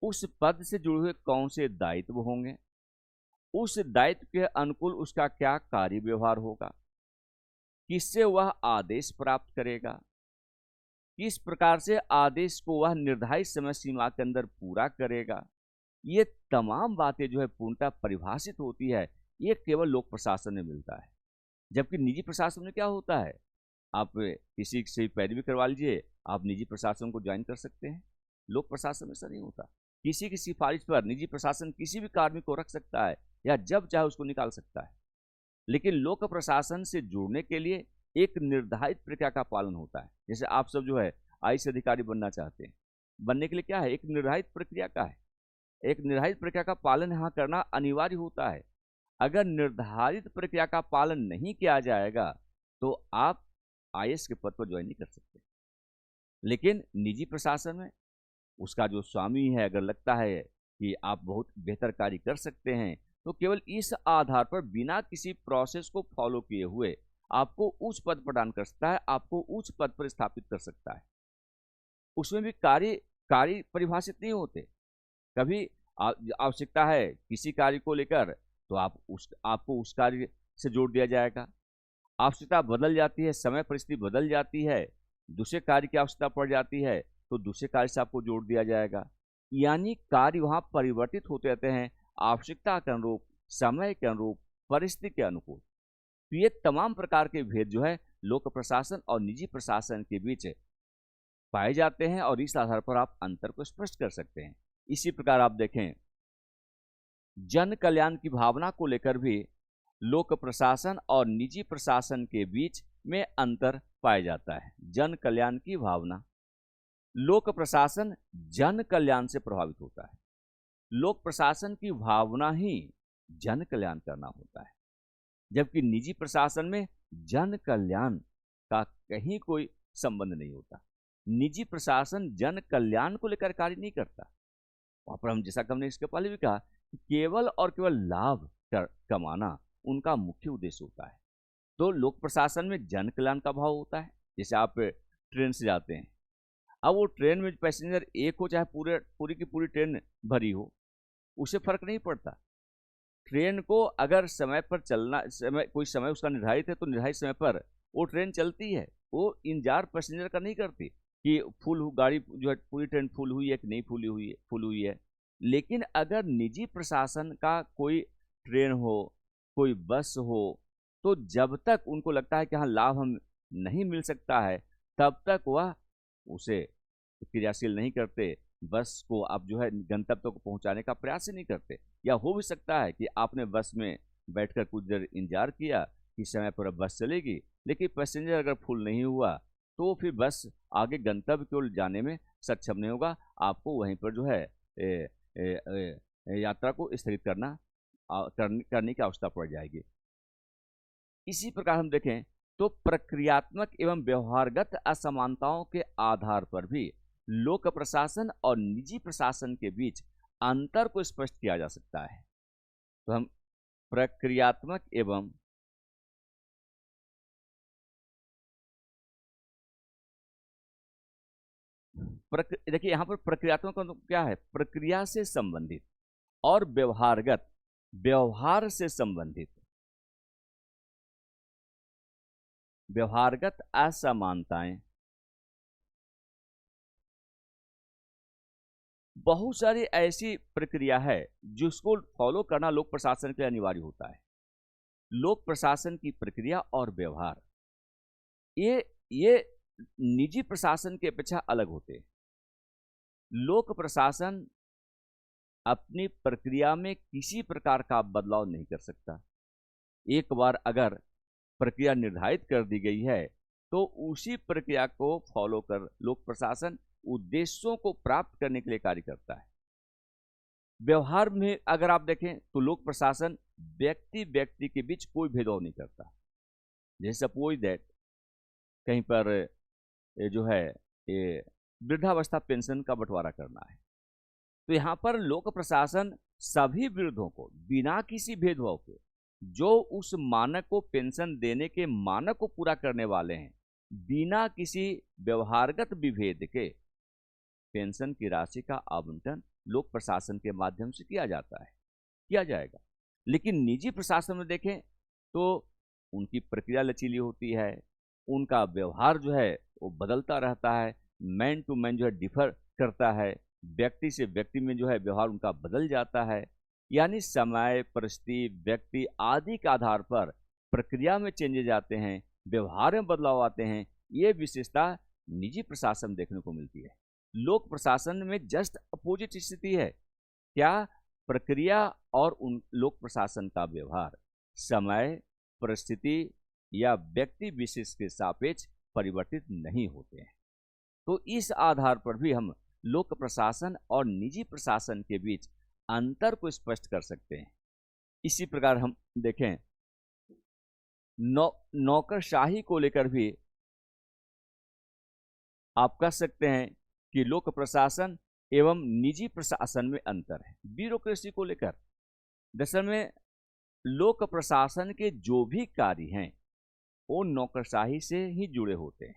उस पद से जुड़े हुए कौन से दायित्व होंगे, उस दायित्व के अनुकूल उसका क्या कार्य व्यवहार होगा, किससे वह आदेश प्राप्त करेगा, किस प्रकार से आदेश को वह निर्धारित समय सीमा के अंदर पूरा करेगा। ये तमाम बातें जो है पूर्णतः परिभाषित होती है। ये केवल लोक प्रशासन में मिलता है। जबकि निजी प्रशासन में क्या होता है, आप किसी से पैरवी करवा लीजिए, आप निजी प्रशासन को ज्वाइन कर सकते हैं। लोक प्रशासन में ऐसा नहीं होता। किसी की सिफारिश पर निजी प्रशासन किसी भी कार्मिक को रख सकता है या जब चाहे उसको निकाल सकता है। लेकिन लोक प्रशासन से जुड़ने के लिए एक निर्धारित प्रक्रिया का पालन होता है। जैसे आप सब जो है आईएएस अधिकारी बनना चाहते हैं, बनने के लिए क्या है, एक निर्धारित प्रक्रिया का है, एक निर्धारित प्रक्रिया का पालन यहाँ करना अनिवार्य होता है। अगर निर्धारित प्रक्रिया का पालन नहीं किया जाएगा तो आप आईएएस के पद पर ज्वाइन नहीं कर सकते। लेकिन निजी प्रशासन में उसका जो स्वामी है, अगर लगता है कि आप बहुत बेहतर कार्य कर सकते हैं, तो केवल इस आधार पर बिना किसी प्रोसेस को फॉलो किए हुए आपको उच्च पद प्रदान कर सकता है, आपको उच्च पद पर स्थापित कर सकता है। उसमें भी कार्य परिभाषित नहीं होते। कभी आवश्यकता है किसी कार्य को लेकर तो आपको उस कार्य से जोड़ दिया जाएगा। आवश्यकता बदल जाती है, समय परिस्थिति बदल जाती है, दूसरे कार्य की आवश्यकता पड़ जाती है तो दूसरे कार्य से आपको जोड़ दिया जाएगा। यानी कार्य वहां परिवर्तित होते रहते हैं, आवश्यकता के अनुरूप, समय के अनुरूप, परिस्थिति के अनुकूल। तो ये तमाम प्रकार के भेद जो है लोक प्रशासन और निजी प्रशासन के बीच पाए जाते हैं और इस आधार पर आप अंतर को स्पष्ट कर सकते हैं। इसी प्रकार आप देखें, जन कल्याण की भावना को लेकर भी लोक प्रशासन और निजी प्रशासन के बीच में अंतर पाया जाता है। जन कल्याण की भावना, लोक प्रशासन जन कल्याण से प्रभावित होता है। लोक प्रशासन की भावना ही जन कल्याण करना होता है, जबकि निजी प्रशासन में जन कल्याण का कहीं कोई संबंध नहीं होता। निजी प्रशासन जन कल्याण को लेकर कार्य नहीं करता। वहां पर हम जैसा कि हमने इसके पहले भी कहा, केवल और केवल लाभ कमाना उनका मुख्य उद्देश्य होता है। तो लोक प्रशासन में जन कल्याण का भाव होता है। जैसे आप ट्रेन से जाते हैं, अब वो ट्रेन में पैसेंजर एक हो चाहे पूरी की पूरी ट्रेन भरी हो, उससे फर्क नहीं पड़ता। ट्रेन को अगर समय पर चलना, कोई समय उसका निर्धारित है तो निर्धारित समय पर वो ट्रेन चलती है। वो इंतजार पैसेंजर का नहीं करती कि गाड़ी जो है पूरी ट्रेन फुल हुई है कि नहीं फुल हुई है। लेकिन अगर निजी प्रशासन का कोई ट्रेन हो, कोई बस हो, तो जब तक उनको लगता है कि हाँ लाभ हम नहीं मिल सकता है, तब तक वह उसे क्रियाशील नहीं करते। बस को आप जो है गंतव्य को पहुंचाने का प्रयास ही नहीं करते। या हो भी सकता है कि आपने बस में बैठकर कुछ देर इंतजार किया कि समय पर बस चलेगी, लेकिन पैसेंजर अगर फुल नहीं हुआ तो फिर बस आगे गंतव्य की ओर जाने में सक्षम नहीं होगा। आपको वहीं पर जो है यात्रा को स्थगित करने की आवश्यकता पड़ जाएगी। इसी प्रकार हम देखें तो प्रक्रियात्मक एवं व्यवहारगत असमानताओं के आधार पर भी लोक प्रशासन और निजी प्रशासन के बीच अंतर को स्पष्ट किया जा सकता है। तो हम प्रक्रियात्मक एवं देखिए यहां पर प्रक्रियात्मक का मतलब क्या है, प्रक्रिया से संबंधित, और व्यवहारगत, व्यवहार से संबंधित। व्यवहारगत असमानताएं, बहुत सारी ऐसी प्रक्रिया है जिसको फॉलो करना लोक प्रशासन के लिए अनिवार्य होता है। लोक प्रशासन की प्रक्रिया और व्यवहार ये निजी प्रशासन की अपेक्षा अलग होते हैं। लोक प्रशासन अपनी प्रक्रिया में किसी प्रकार का बदलाव नहीं कर सकता। एक बार अगर प्रक्रिया निर्धारित कर दी गई है तो उसी प्रक्रिया को फॉलो कर लोक प्रशासन उद्देश्यों को प्राप्त करने के लिए कार्य करता है। व्यवहार में अगर आप देखें तो लोक प्रशासन व्यक्ति व्यक्ति के बीच कोई भेदभाव नहीं करता। जैसे सपोज दैट कहीं पर ये जो है ये वृद्धावस्था पेंशन का बंटवारा करना है, तो यहां पर लोक प्रशासन सभी वृद्धों को बिना किसी भेदभाव के, जो उस मानक को पेंशन देने के मानक को पूरा करने वाले हैं, बिना किसी व्यवहारगत विभेद के पेंशन की राशि का आवंटन लोक प्रशासन के माध्यम से किया जाता है, किया जाएगा। लेकिन निजी प्रशासन में देखें तो उनकी प्रक्रिया लचीली होती है, उनका व्यवहार जो है वो बदलता रहता है, मैन टू मैन जो है डिफर करता है, व्यक्ति से व्यक्ति में जो है व्यवहार उनका बदल जाता है। यानी समय, परिस्थिति, व्यक्ति आदि के आधार पर प्रक्रिया में चेंजेज आते हैं, व्यवहार में बदलाव आते हैं। ये विशेषता निजी प्रशासन देखने को मिलती है। लोक प्रशासन में जस्ट अपोजिट स्थिति है। क्या? प्रक्रिया और उन लोक प्रशासन का व्यवहार समय, परिस्थिति या व्यक्ति विशेष के सापेक्ष परिवर्तित नहीं होते हैं। तो इस आधार पर भी हम लोक प्रशासन और निजी प्रशासन के बीच अंतर को स्पष्ट कर सकते हैं। इसी प्रकार हम देखें नौकरशाही को लेकर भी आप कह सकते हैं कि लोक प्रशासन एवं निजी प्रशासन में अंतर है। ब्यूरोक्रेसी को लेकर दरअसल में लोक प्रशासन के जो भी कार्य हैं वो नौकरशाही से ही जुड़े होते हैं।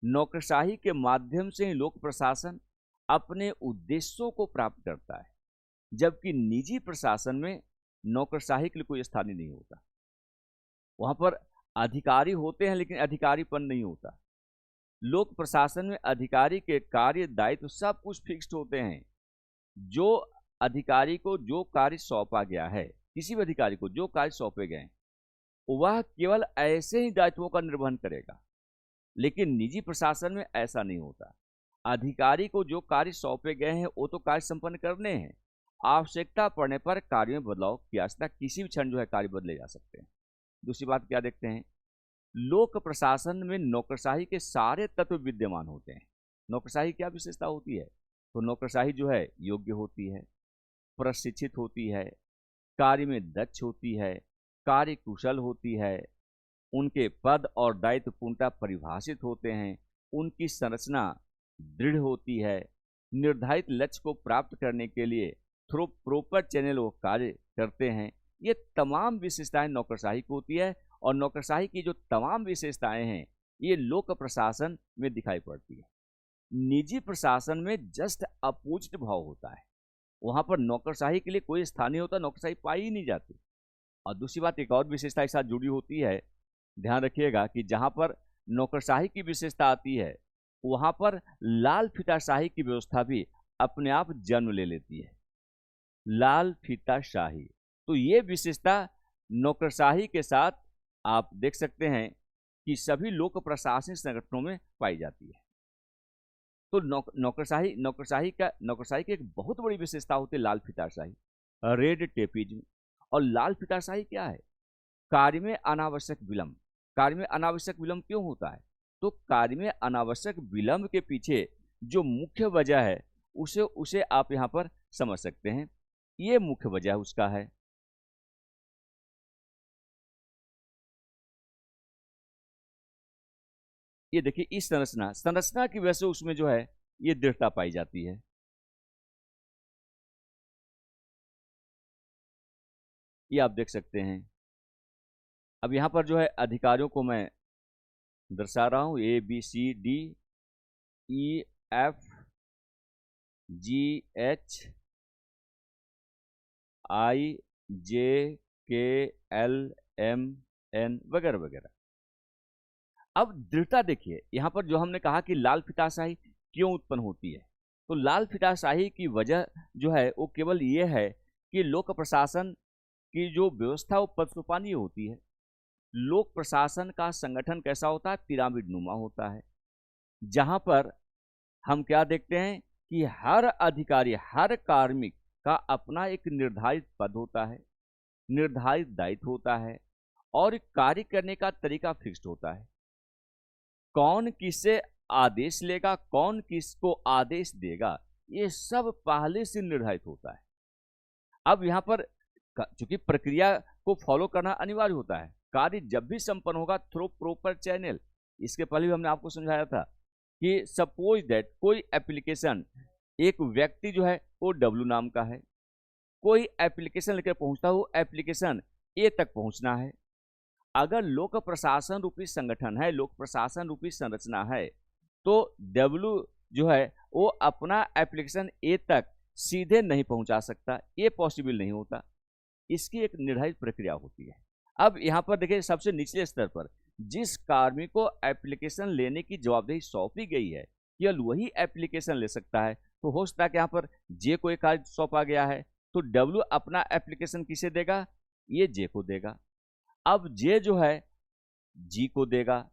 नौकरशाही के माध्यम से ही लोक प्रशासन अपने उद्देश्यों को प्राप्त करता है, जबकि निजी प्रशासन में नौकरशाही के लिए कोई स्थान नहीं होता। वहां पर अधिकारी होते हैं लेकिन अधिकारीपन नहीं होता। लोक प्रशासन में अधिकारी के कार्य, दायित्व सब कुछ फिक्स्ड होते हैं। जो अधिकारी को जो कार्य सौंपा गया है, किसी भी अधिकारी को जो कार्य सौंपे गए हैं, वह केवल ऐसे ही दायित्वों का निर्वहन करेगा। लेकिन निजी प्रशासन में ऐसा नहीं होता। अधिकारी को जो कार्य सौंपे गए हैं वो तो कार्य संपन्न करने हैं, आवश्यकता पड़ने पर कार्य में बदलाव की आवश्यकता, किसी भी क्षण जो है कार्य बदले जा सकते हैं। दूसरी बात क्या देखते हैं, लोक प्रशासन में नौकरशाही के सारे तत्व विद्यमान होते हैं। नौकरशाही क्या विशेषता होती है? तो नौकरशाही जो है योग्य होती है, प्रशिक्षित होती है, कार्य में दक्ष होती है, कार्य कुशल होती है, उनके पद और दायित्व पूर्णतः परिभाषित होते हैं, उनकी संरचना दृढ़ होती है, निर्धारित लक्ष्य को प्राप्त करने के लिए थ्रू प्रॉपर चैनल वो कार्य करते हैं। ये तमाम विशेषताएं नौकरशाही को होती है, और नौकरशाही की जो तमाम विशेषताएं हैं ये लोक प्रशासन में दिखाई पड़ती है। निजी प्रशासन में जस्ट अपोजिट भाव होता है। वहां पर नौकरशाही के लिए कोई स्थान नहीं होता, नौकरशाही पाई ही नहीं जाती। और दूसरी बात एक और विशेषता के साथ जुड़ी होती है, ध्यान रखिएगा कि जहां पर नौकरशाही की विशेषता आती है वहां पर लाल फीताशाही की व्यवस्था भी अपने आप जन्म ले लेती है। लाल फीताशाही, तो ये विशेषता नौकरशाही के साथ आप देख सकते हैं कि सभी लोक प्रशासनिक संगठनों में पाई जाती है। तो नौकरशाही की एक बहुत बड़ी विशेषता होती है लाल फीताशाही, रेड टेपिज्म। और लाल फीताशाही क्या है? कार्य में अनावश्यक विलंब। कार्य में अनावश्यक विलंब क्यों होता है? तो कार्य में अनावश्यक विलंब के पीछे जो मुख्य वजह है उसे आप यहां पर समझ सकते हैं। ये मुख्य वजह उसका है। ये देखिए इस संरचना की वजह से उसमें जो है ये दृढ़ता पाई जाती है। ये आप देख सकते हैं। अब यहाँ पर जो है अधिकारियों को मैं दर्शा रहा हूँ, ABCDEFGHIJKLMN वगैरह वगैरह। अब दृढ़ता देखिए, यहाँ पर जो हमने कहा कि लाल फीताशाही क्यों उत्पन्न होती है, तो लाल फीताशाही की वजह जो है वो केवल ये है कि लोक प्रशासन की जो व्यवस्था वो पक्षपाती होती है। लोक प्रशासन का संगठन कैसा होता है? पिरामिड नुमा होता है, जहां पर हम क्या देखते हैं कि हर अधिकारी, हर कार्मिक का अपना एक निर्धारित पद होता है, निर्धारित दायित्व होता है और कार्य करने का तरीका फिक्स्ड होता है। कौन किससे आदेश लेगा, कौन किसको आदेश देगा, ये सब पहले से निर्धारित होता है। अब यहाँ पर चूंकि प्रक्रिया को फॉलो करना अनिवार्य होता है, कार्य जब भी संपन्न होगा थ्रू प्रॉपर चैनल। इसके पहले भी हमने आपको समझाया था कि सपोज दैट कोई एप्लीकेशन, एक व्यक्ति जो है वो W नाम का है, कोई एप्लीकेशन लेकर पहुंचता हो, एप्लीकेशन A तक पहुंचना है। अगर लोक प्रशासन रूपी संगठन है, लोक प्रशासन रूपी संरचना है, तो W जो है वो अपना एप्लीकेशन A तक सीधे नहीं पहुंचा सकता, ये पॉसिबल नहीं होता। इसकी एक निर्धारित प्रक्रिया होती है। अब यहाँ पर देखिए, सबसे निचले स्तर पर जिस कार्मिक को एप्लीकेशन लेने की जवाबदेही सौंपी गई है, केवल वही एप्लीकेशन ले सकता है। तो हो सकता है कि यहाँ पर J को एक कार्य सौंपा गया है, तो W अपना एप्लीकेशन किसे देगा? ये J को देगा। अब J जो है G को देगा,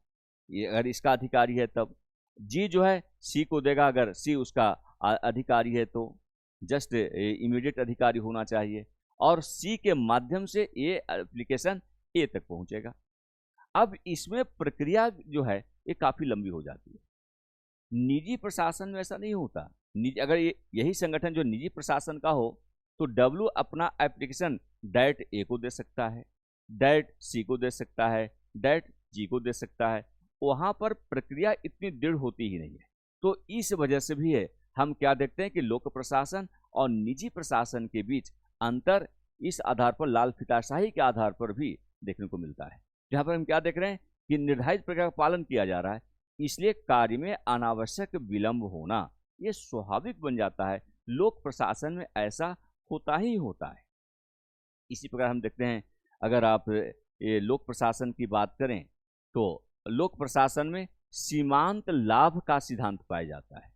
ये अगर इसका अधिकारी है तब। G जो है C को देगा, अगर C उसका अधिकारी है तो जस्ट इमीडिएट अधिकारी होना चाहिए, और C के माध्यम से ये एप्लीकेशन A तक पहुंचेगा। अब इसमें प्रक्रिया जो है ये काफी लंबी हो जाती है। निजी प्रशासन में ऐसा नहीं होता। अगर यही संगठन जो निजी प्रशासन का हो, तो W अपना एप्लीकेशन डायरेक्ट A को दे सकता है, डायरेक्ट C को दे सकता है, डायरेक्ट G को दे सकता है। वहां पर प्रक्रिया इतनी दृढ़ होती ही नहीं है। तो इस वजह से भी है, हम क्या देखते हैं कि लोक प्रशासन और निजी प्रशासन के बीच अंतर इस आधार पर, लाल फीताशाही के आधार पर भी देखने को मिलता है। जहां पर हम क्या देख रहे हैं कि निर्धारित प्रक्रिया का पालन किया जा रहा है, इसलिए कार्य में अनावश्यक विलंब होना ये स्वाभाविक बन जाता है। लोक प्रशासन में ऐसा होता ही होता है। इसी प्रकार हम देखते हैं, अगर आप ये लोक प्रशासन की बात करें, तो लोक प्रशासन में सीमांत लाभ का सिद्धांत पाया जाता है।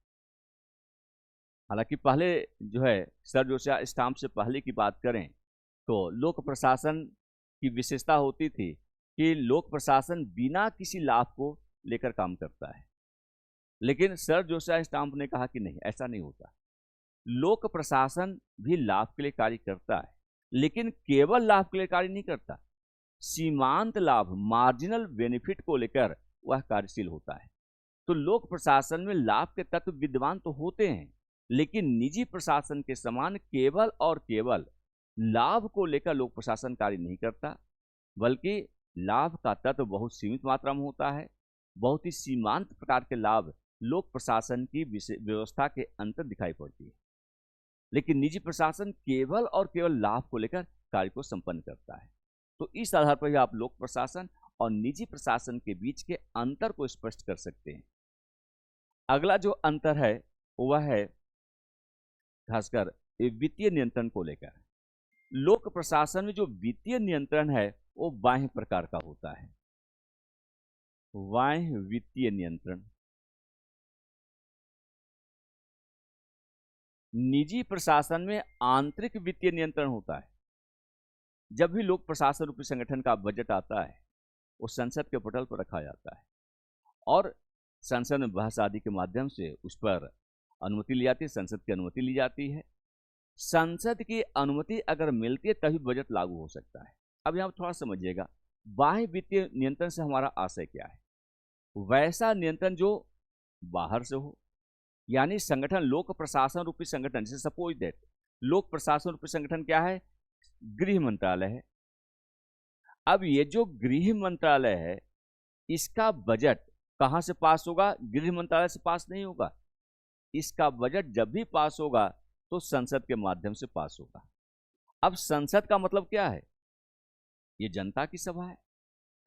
हालांकि पहले जो है सर जोसिया स्टाम्प से पहले की बात करें, तो लोक प्रशासन की विशेषता होती थी कि लोक प्रशासन बिना किसी लाभ को लेकर काम करता है। लेकिन सर जोसिया स्टाम्प ने कहा कि नहीं, ऐसा नहीं होता। लोक प्रशासन भी लाभ के लिए कार्य करता है, लेकिन केवल लाभ के लिए कार्य नहीं करता। सीमांत लाभ, मार्जिनल बेनिफिट को लेकर वह कार्यशील होता है। तो लोक प्रशासन में लाभ के तत्व विद्यमान तो होते हैं, लेकिन निजी प्रशासन के समान केवल और केवल लाभ को लेकर लोक प्रशासन कार्य नहीं करता, बल्कि लाभ का तत्व बहुत सीमित मात्रा में होता है। बहुत ही सीमांत प्रकार के लाभ लोक प्रशासन की व्यवस्था के अंतर दिखाई पड़ती है, लेकिन निजी प्रशासन केवल और केवल लाभ को लेकर कार्य को संपन्न करता है। तो इस आधार पर ही आप लोक प्रशासन और निजी प्रशासन के बीच के अंतर को स्पष्ट कर सकते हैं। अगला जो अंतर है वह है खासकर वित्तीय नियंत्रण को लेकर। लोक प्रशासन में जो वित्तीय नियंत्रण है वो बाह्य प्रकार का होता है, बाह्य वित्तीय नियंत्रण। निजी प्रशासन में आंतरिक वित्तीय नियंत्रण होता है। जब भी लोक प्रशासन रूपी संगठन का बजट आता है, वो संसद के पटल पर रखा जाता है और संसद में बहस आदि के माध्यम से उस पर अनुमति ली जाती है, संसद की अनुमति ली जाती है। संसद की अनुमति अगर मिलती है तभी बजट लागू हो सकता है। अब यहाँ थोड़ा समझिएगा, बाह्य वित्तीय नियंत्रण से हमारा आशय क्या है? वैसा नियंत्रण जो बाहर से हो, यानी संगठन, लोक प्रशासन रूपी संगठन, जैसे सपोज दैट लोक प्रशासन रूपी संगठन क्या है? गृह मंत्रालय है। अब ये जो गृह मंत्रालय है, इसका बजट कहां से पास होगा? गृह मंत्रालय से पास नहीं होगा। इसका बजट जब भी पास होगा तो संसद के माध्यम से पास होगा। अब संसद का मतलब क्या है? ये जनता की सभा है,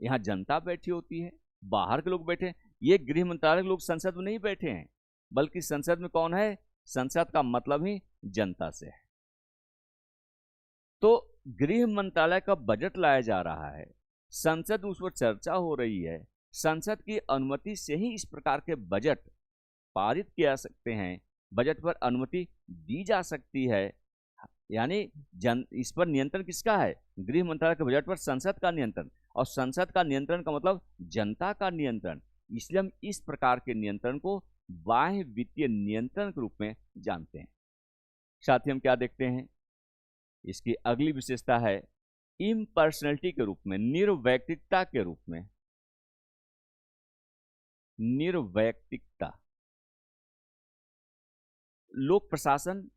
यहाँ जनता बैठी होती है, बाहर के लोग बैठे हैं। ये गृह मंत्रालय के लोग संसद में नहीं बैठे हैं, बल्कि संसद में कौन है? संसद का मतलब ही जनता से है। तो गृह मंत्रालय का बजट लाया जा रहा है, संसद उस पर चर्चा हो रही है, संसद की अनुमति से ही इस प्रकार के बजट पारित किया सकते हैं, बजट पर अनुमति दी जा सकती है। यानी इस पर नियंत्रण किसका है? गृह मंत्रालय के बजट पर संसद का नियंत्रण, और संसद का नियंत्रण का मतलब जनता का नियंत्रण। इसलिए हम इस प्रकार के नियंत्रण को बाह्य वित्तीय नियंत्रण के रूप में जानते हैं। साथ ही हम क्या देखते हैं, इसकी अगली विशेषता है इम्पर्सनलिटी के रूप में, निर्वैयक्तिकता के रूप में। निर्वैयक्तिकता, लोक प्रशासन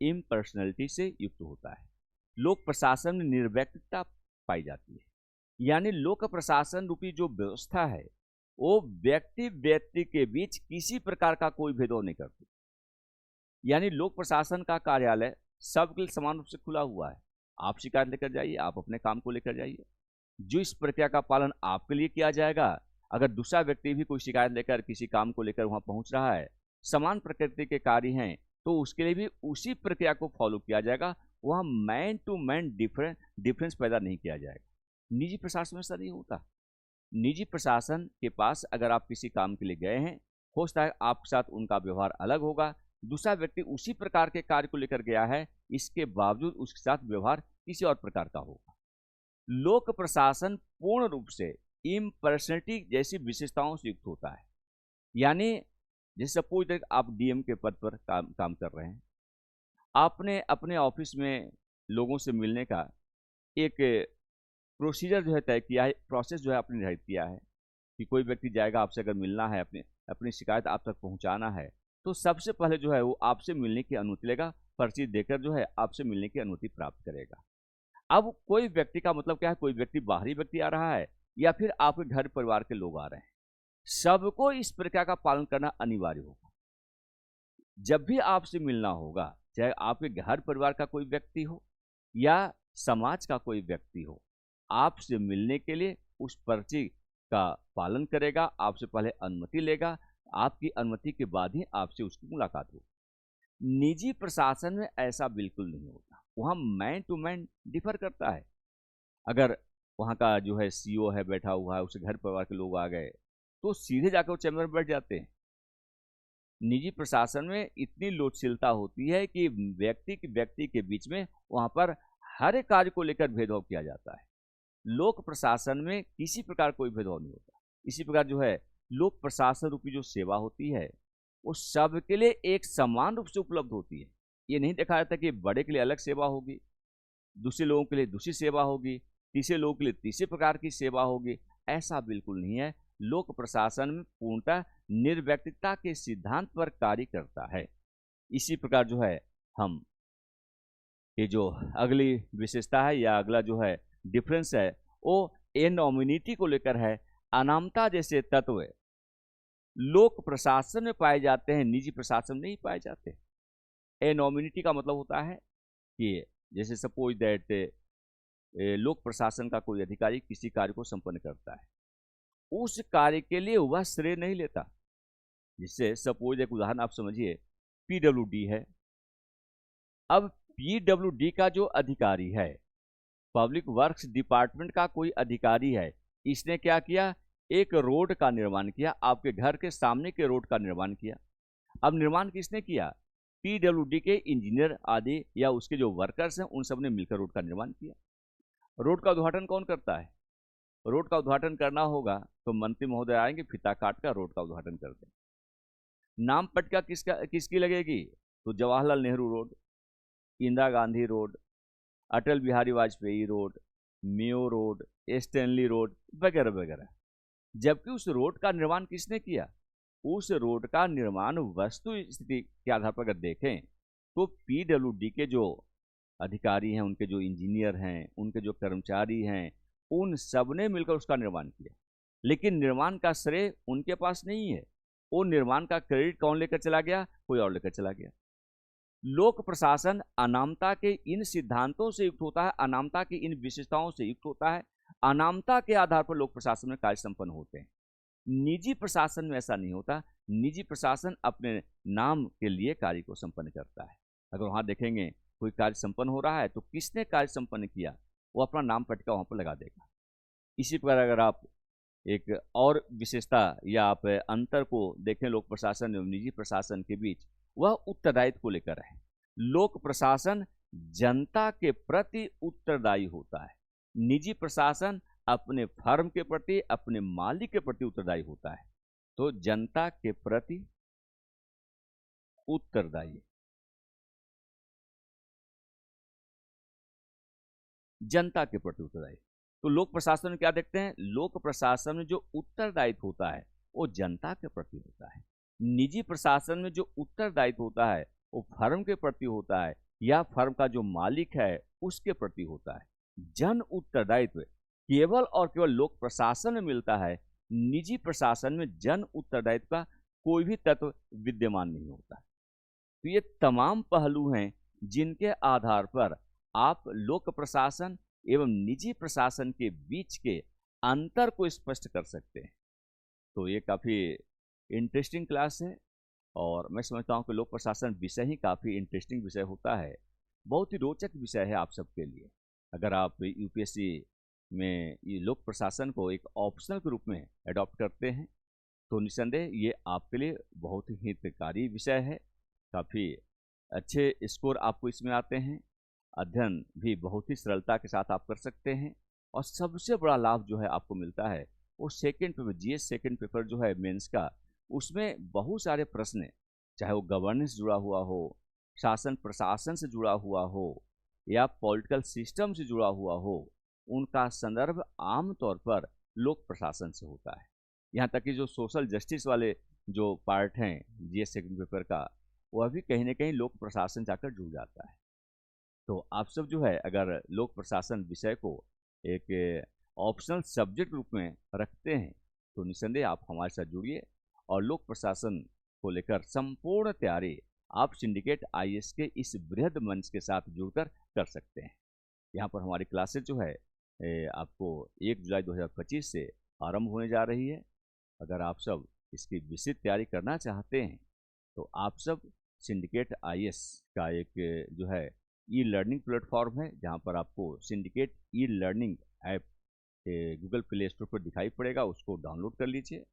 इम्पर्सनलिटी से युक्त होता है। लोक प्रशासन में निर्वैयक्तिकता पाई जाती है, यानी लोक प्रशासन रूपी जो व्यवस्था है वो व्यक्ति व्यक्ति के बीच किसी प्रकार का कोई भेदभाव नहीं करती। यानी लोक प्रशासन का कार्यालय सबके लिए समान रूप से खुला हुआ है। आप शिकायत लेकर जाइए, आप अपने काम को लेकर जाइए, जो इस प्रक्रिया का पालन आपके लिए किया जाएगा। अगर दूसरा व्यक्ति भी कोई शिकायत लेकर, किसी काम को लेकर वहां पहुंच रहा है, समान प्रकृति के कार्य हैं, तो उसके लिए भी उसी प्रक्रिया को फॉलो किया जाएगा। वहां मैन टू मैन डिफरेंस पैदा नहीं किया जाएगा। निजी प्रशासन में ऐसा नहीं होता। निजी प्रशासन के पास अगर आप किसी काम के लिए गए हैं, हो सकता है आपके साथ उनका व्यवहार अलग होगा, दूसरा व्यक्ति उसी प्रकार के कार्य को लेकर गया है, इसके बावजूद उसके साथ व्यवहार किसी और प्रकार का होगा। लोक प्रशासन पूर्ण रूप से इम्पर्सनलिटी जैसी विशेषताओं से युक्त होता है। यानी जैसे सपोज आप डीएम के पद पर काम कर रहे हैं, आपने अपने ऑफिस में लोगों से मिलने का एक प्रोसीजर जो है तय किया है, प्रोसेस जो है आपने निर्धारित किया है कि कोई व्यक्ति जाएगा, आपसे अगर मिलना है, अपनी शिकायत आप तक पहुंचाना है, तो सबसे पहले जो है वो आपसे मिलने की अनुमति लेगा, पर्ची देकर जो है आपसे मिलने की अनुमति प्राप्त करेगा। अब कोई व्यक्ति का मतलब क्या है? कोई व्यक्ति बाहरी व्यक्ति आ रहा है या फिर आपके घर परिवार के लोग आ रहे हैं, सबको इस प्रक्रिया का पालन करना अनिवार्य होगा। जब भी आपसे मिलना होगा, चाहे आपके घर परिवार का कोई व्यक्ति हो या समाज का कोई व्यक्ति हो, आपसे मिलने के लिए उस पर्ची का पालन करेगा, आपसे पहले अनुमति लेगा, आपकी अनुमति के बाद ही आपसे उसकी मुलाकात होगी। निजी प्रशासन में ऐसा बिल्कुल नहीं होता, वहाँ मैन टू मैन डिफर करता है। अगर वहाँ का जो है सीईओ है बैठा हुआ है, उसके घर परिवार के लोग आ गए, तो सीधे जाकर वो चैम्बर में बैठ जाते हैं। निजी प्रशासन में इतनी लोचशीलता होती है कि व्यक्ति के बीच में वहाँ पर हर एक कार्य को लेकर भेदभाव किया जाता है। लोक प्रशासन में किसी प्रकार कोई भेदभाव नहीं होता। इसी प्रकार जो है लोक प्रशासन रूपी जो सेवा होती है वो सबके लिए एक समान रूप से उपलब्ध होती है। ये नहीं देखा जाता कि बड़े के लिए अलग सेवा होगी, दूसरे लोगों के लिए दूसरी सेवा होगी, तीसरे लोगों के लिए तीसरे प्रकार की सेवा होगी, ऐसा बिल्कुल नहीं है। लोक प्रशासन में पूर्णतः निर्व्यक्तिकता के सिद्धांत पर कार्य करता है। इसी प्रकार जो है हम ये जो अगली विशेषता है या अगला जो है डिफरेंस है वो एनोमिनिटी को लेकर है। अनामता जैसे तत्व लोक प्रशासन में पाए जाते हैं, निजी प्रशासन में नहीं पाए जाते। एनोमिनिटी का मतलब होता है कि जैसे सपोज दैट लोक प्रशासन का कोई अधिकारी किसी कार्य को संपन्न करता है, उस कार्य के लिए वह श्रेय नहीं लेता। जिससे सपोज एक उदाहरण आप समझिए, पीडब्ल्यूडी है। अब पीडब्ल्यूडी का जो अधिकारी है, पब्लिक वर्क्स डिपार्टमेंट का कोई अधिकारी है, इसने क्या किया? एक रोड का निर्माण किया, आपके घर के सामने के रोड का निर्माण किया। अब निर्माण किसने किया? पीडब्ल्यूडी के इंजीनियर आदि या उसके जो वर्कर्स हैं उन सब ने मिलकर रोड का निर्माण किया। रोड का उद्घाटन कौन करता है? रोड का उद्घाटन करना होगा तो मंत्री महोदय आएंगे, फीता काट कर रोड का उद्घाटन करते हैं। नाम पट्टिका किसकी लगेगी? तो Jawaharlal Nehru road, Indira Gandhi road, Atal Bihari Vajpayee road, Mayo road, Stanley road वगैरह वगैरह। जबकि उस रोड का निर्माण किसने किया? उस रोड का निर्माण वस्तु स्थिति के आधार पर अगर देखें तो पीडब्ल्यूडी के जो अधिकारी हैं, उनके जो इंजीनियर हैं, उनके जो कर्मचारी हैं, उन सब ने मिलकर उसका निर्माण किया। लेकिन निर्माण का श्रेय उनके पास नहीं है। वो निर्माण का क्रेडिट कौन लेकर चला गया? कोई और लेकर चला गया। लोक प्रशासन अनामता के इन सिद्धांतों से युक्त होता है, अनामता की इन विशेषताओं से युक्त होता है, अनामता के आधार पर लोक प्रशासन में कार्य संपन्न होते हैं। निजी प्रशासन में ऐसा नहीं होता। निजी प्रशासन अपने नाम के लिए कार्य को संपन्न करता है। अगर वहां देखेंगे कोई कार्य संपन्न हो रहा है तो किसने कार्य संपन्न किया, वो अपना नाम पटका वहां पर लगा देगा। इसी प्रकार अगर आप एक और विशेषता या आप अंतर को देखें लोक प्रशासन एवं निजी प्रशासन के बीच, वह उत्तरदायित्व को लेकर है। लोक प्रशासन जनता के प्रति उत्तरदायी होता है, निजी प्रशासन अपने फर्म के प्रति, अपने मालिक के प्रति उत्तरदायी होता है। तो जनता के प्रति उत्तरदायी, जनता के प्रति उत्तरदायी। तो लोक प्रशासन में क्या देखते हैं, लोक प्रशासन में जो उत्तरदायित्व होता है वो जनता के प्रति होता है। निजी प्रशासन में जो उत्तरदायित्व होता है वो फर्म के प्रति होता है या फर्म का जो मालिक है उसके प्रति होता है। जन उत्तरदायित्व केवल और केवल लोक प्रशासन में मिलता है। निजी प्रशासन में जन उत्तरदायित्व का कोई भी तत्व विद्यमान नहीं होता। तो ये तमाम पहलू हैं जिनके आधार पर आप लोक प्रशासन एवं निजी प्रशासन के बीच के अंतर को स्पष्ट कर सकते हैं। तो ये काफ़ी इंटरेस्टिंग क्लास है और मैं समझता हूँ कि लोक प्रशासन विषय ही काफ़ी इंटरेस्टिंग विषय होता है, बहुत ही रोचक विषय है आप सबके लिए। अगर आप यूपीएससी में ये लोक प्रशासन को एक ऑप्शनल के रूप में अडॉप्ट करते हैं तो निस्संदेह ये आपके लिए बहुत ही हितकारी विषय है। काफ़ी अच्छे स्कोर आपको इसमें आते हैं, अध्ययन भी बहुत ही सरलता के साथ आप कर सकते हैं और सबसे बड़ा लाभ जो है आपको मिलता है वो second paper, GS second paper जो है मेंस का, उसमें बहुत सारे प्रश्न, चाहे वो गवर्नेंस जुड़ा हुआ हो, शासन प्रशासन से जुड़ा हुआ हो या पॉलिटिकल सिस्टम से जुड़ा हुआ हो, उनका संदर्भ आमतौर पर लोक प्रशासन से होता है। यहाँ तक कि जो सोशल जस्टिस वाले जो पार्ट हैं जीएस सेकंड पेपर का, वह भी कहीं ना कहीं लोक प्रशासन जाकर जुड़ जाता है। तो आप सब जो है अगर लोक प्रशासन विषय को एक ऑप्शनल सब्जेक्ट रूप में रखते हैं तो निस्संदेह आप हमारे साथ जुड़िए और लोक प्रशासन को लेकर संपूर्ण तैयारी आप सिंडिकेट आईएएस के इस बृहद मंच के साथ जुड़कर कर सकते हैं। यहाँ पर हमारी क्लासेज जो है आपको 1 जुलाई 2025 से आरंभ होने जा रही है। अगर आप सब इसकी विस्तृत तैयारी करना चाहते हैं तो आप सब सिंडिकेट आईएएस का एक जो है ई लर्निंग प्लेटफॉर्म है, जहाँ पर आपको syndicate e learning app Google play store पर दिखाई पड़ेगा, उसको डाउनलोड कर लीजिए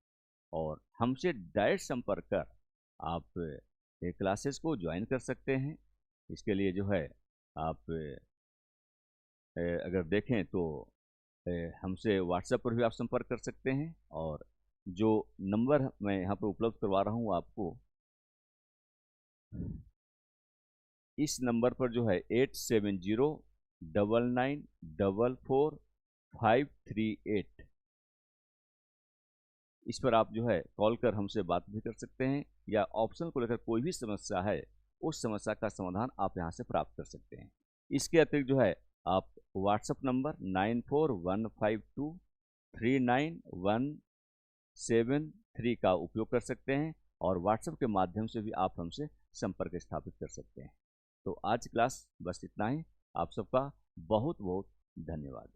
और हमसे डायरेक्ट संपर्क कर आप क्लासेस को ज्वाइन कर सकते हैं। इसके लिए जो है आप अगर देखें तो हमसे व्हाट्सएप पर भी आप संपर्क कर सकते हैं और जो नंबर मैं यहाँ पर उपलब्ध करवा रहा हूँ आपको, इस नंबर पर जो है 8709944538, इस पर आप जो है कॉल कर हमसे बात भी कर सकते हैं या ऑप्शन को लेकर कोई भी समस्या है उस समस्या का समाधान आप यहां से प्राप्त कर सकते हैं। इसके अतिरिक्त जो है आप व्हाट्सएप नंबर 9415239173 का उपयोग कर सकते हैं और व्हाट्सएप के माध्यम से भी आप हमसे संपर्क स्थापित कर सकते हैं। तो आज क्लास बस इतना ही। आप सबका बहुत बहुत धन्यवाद।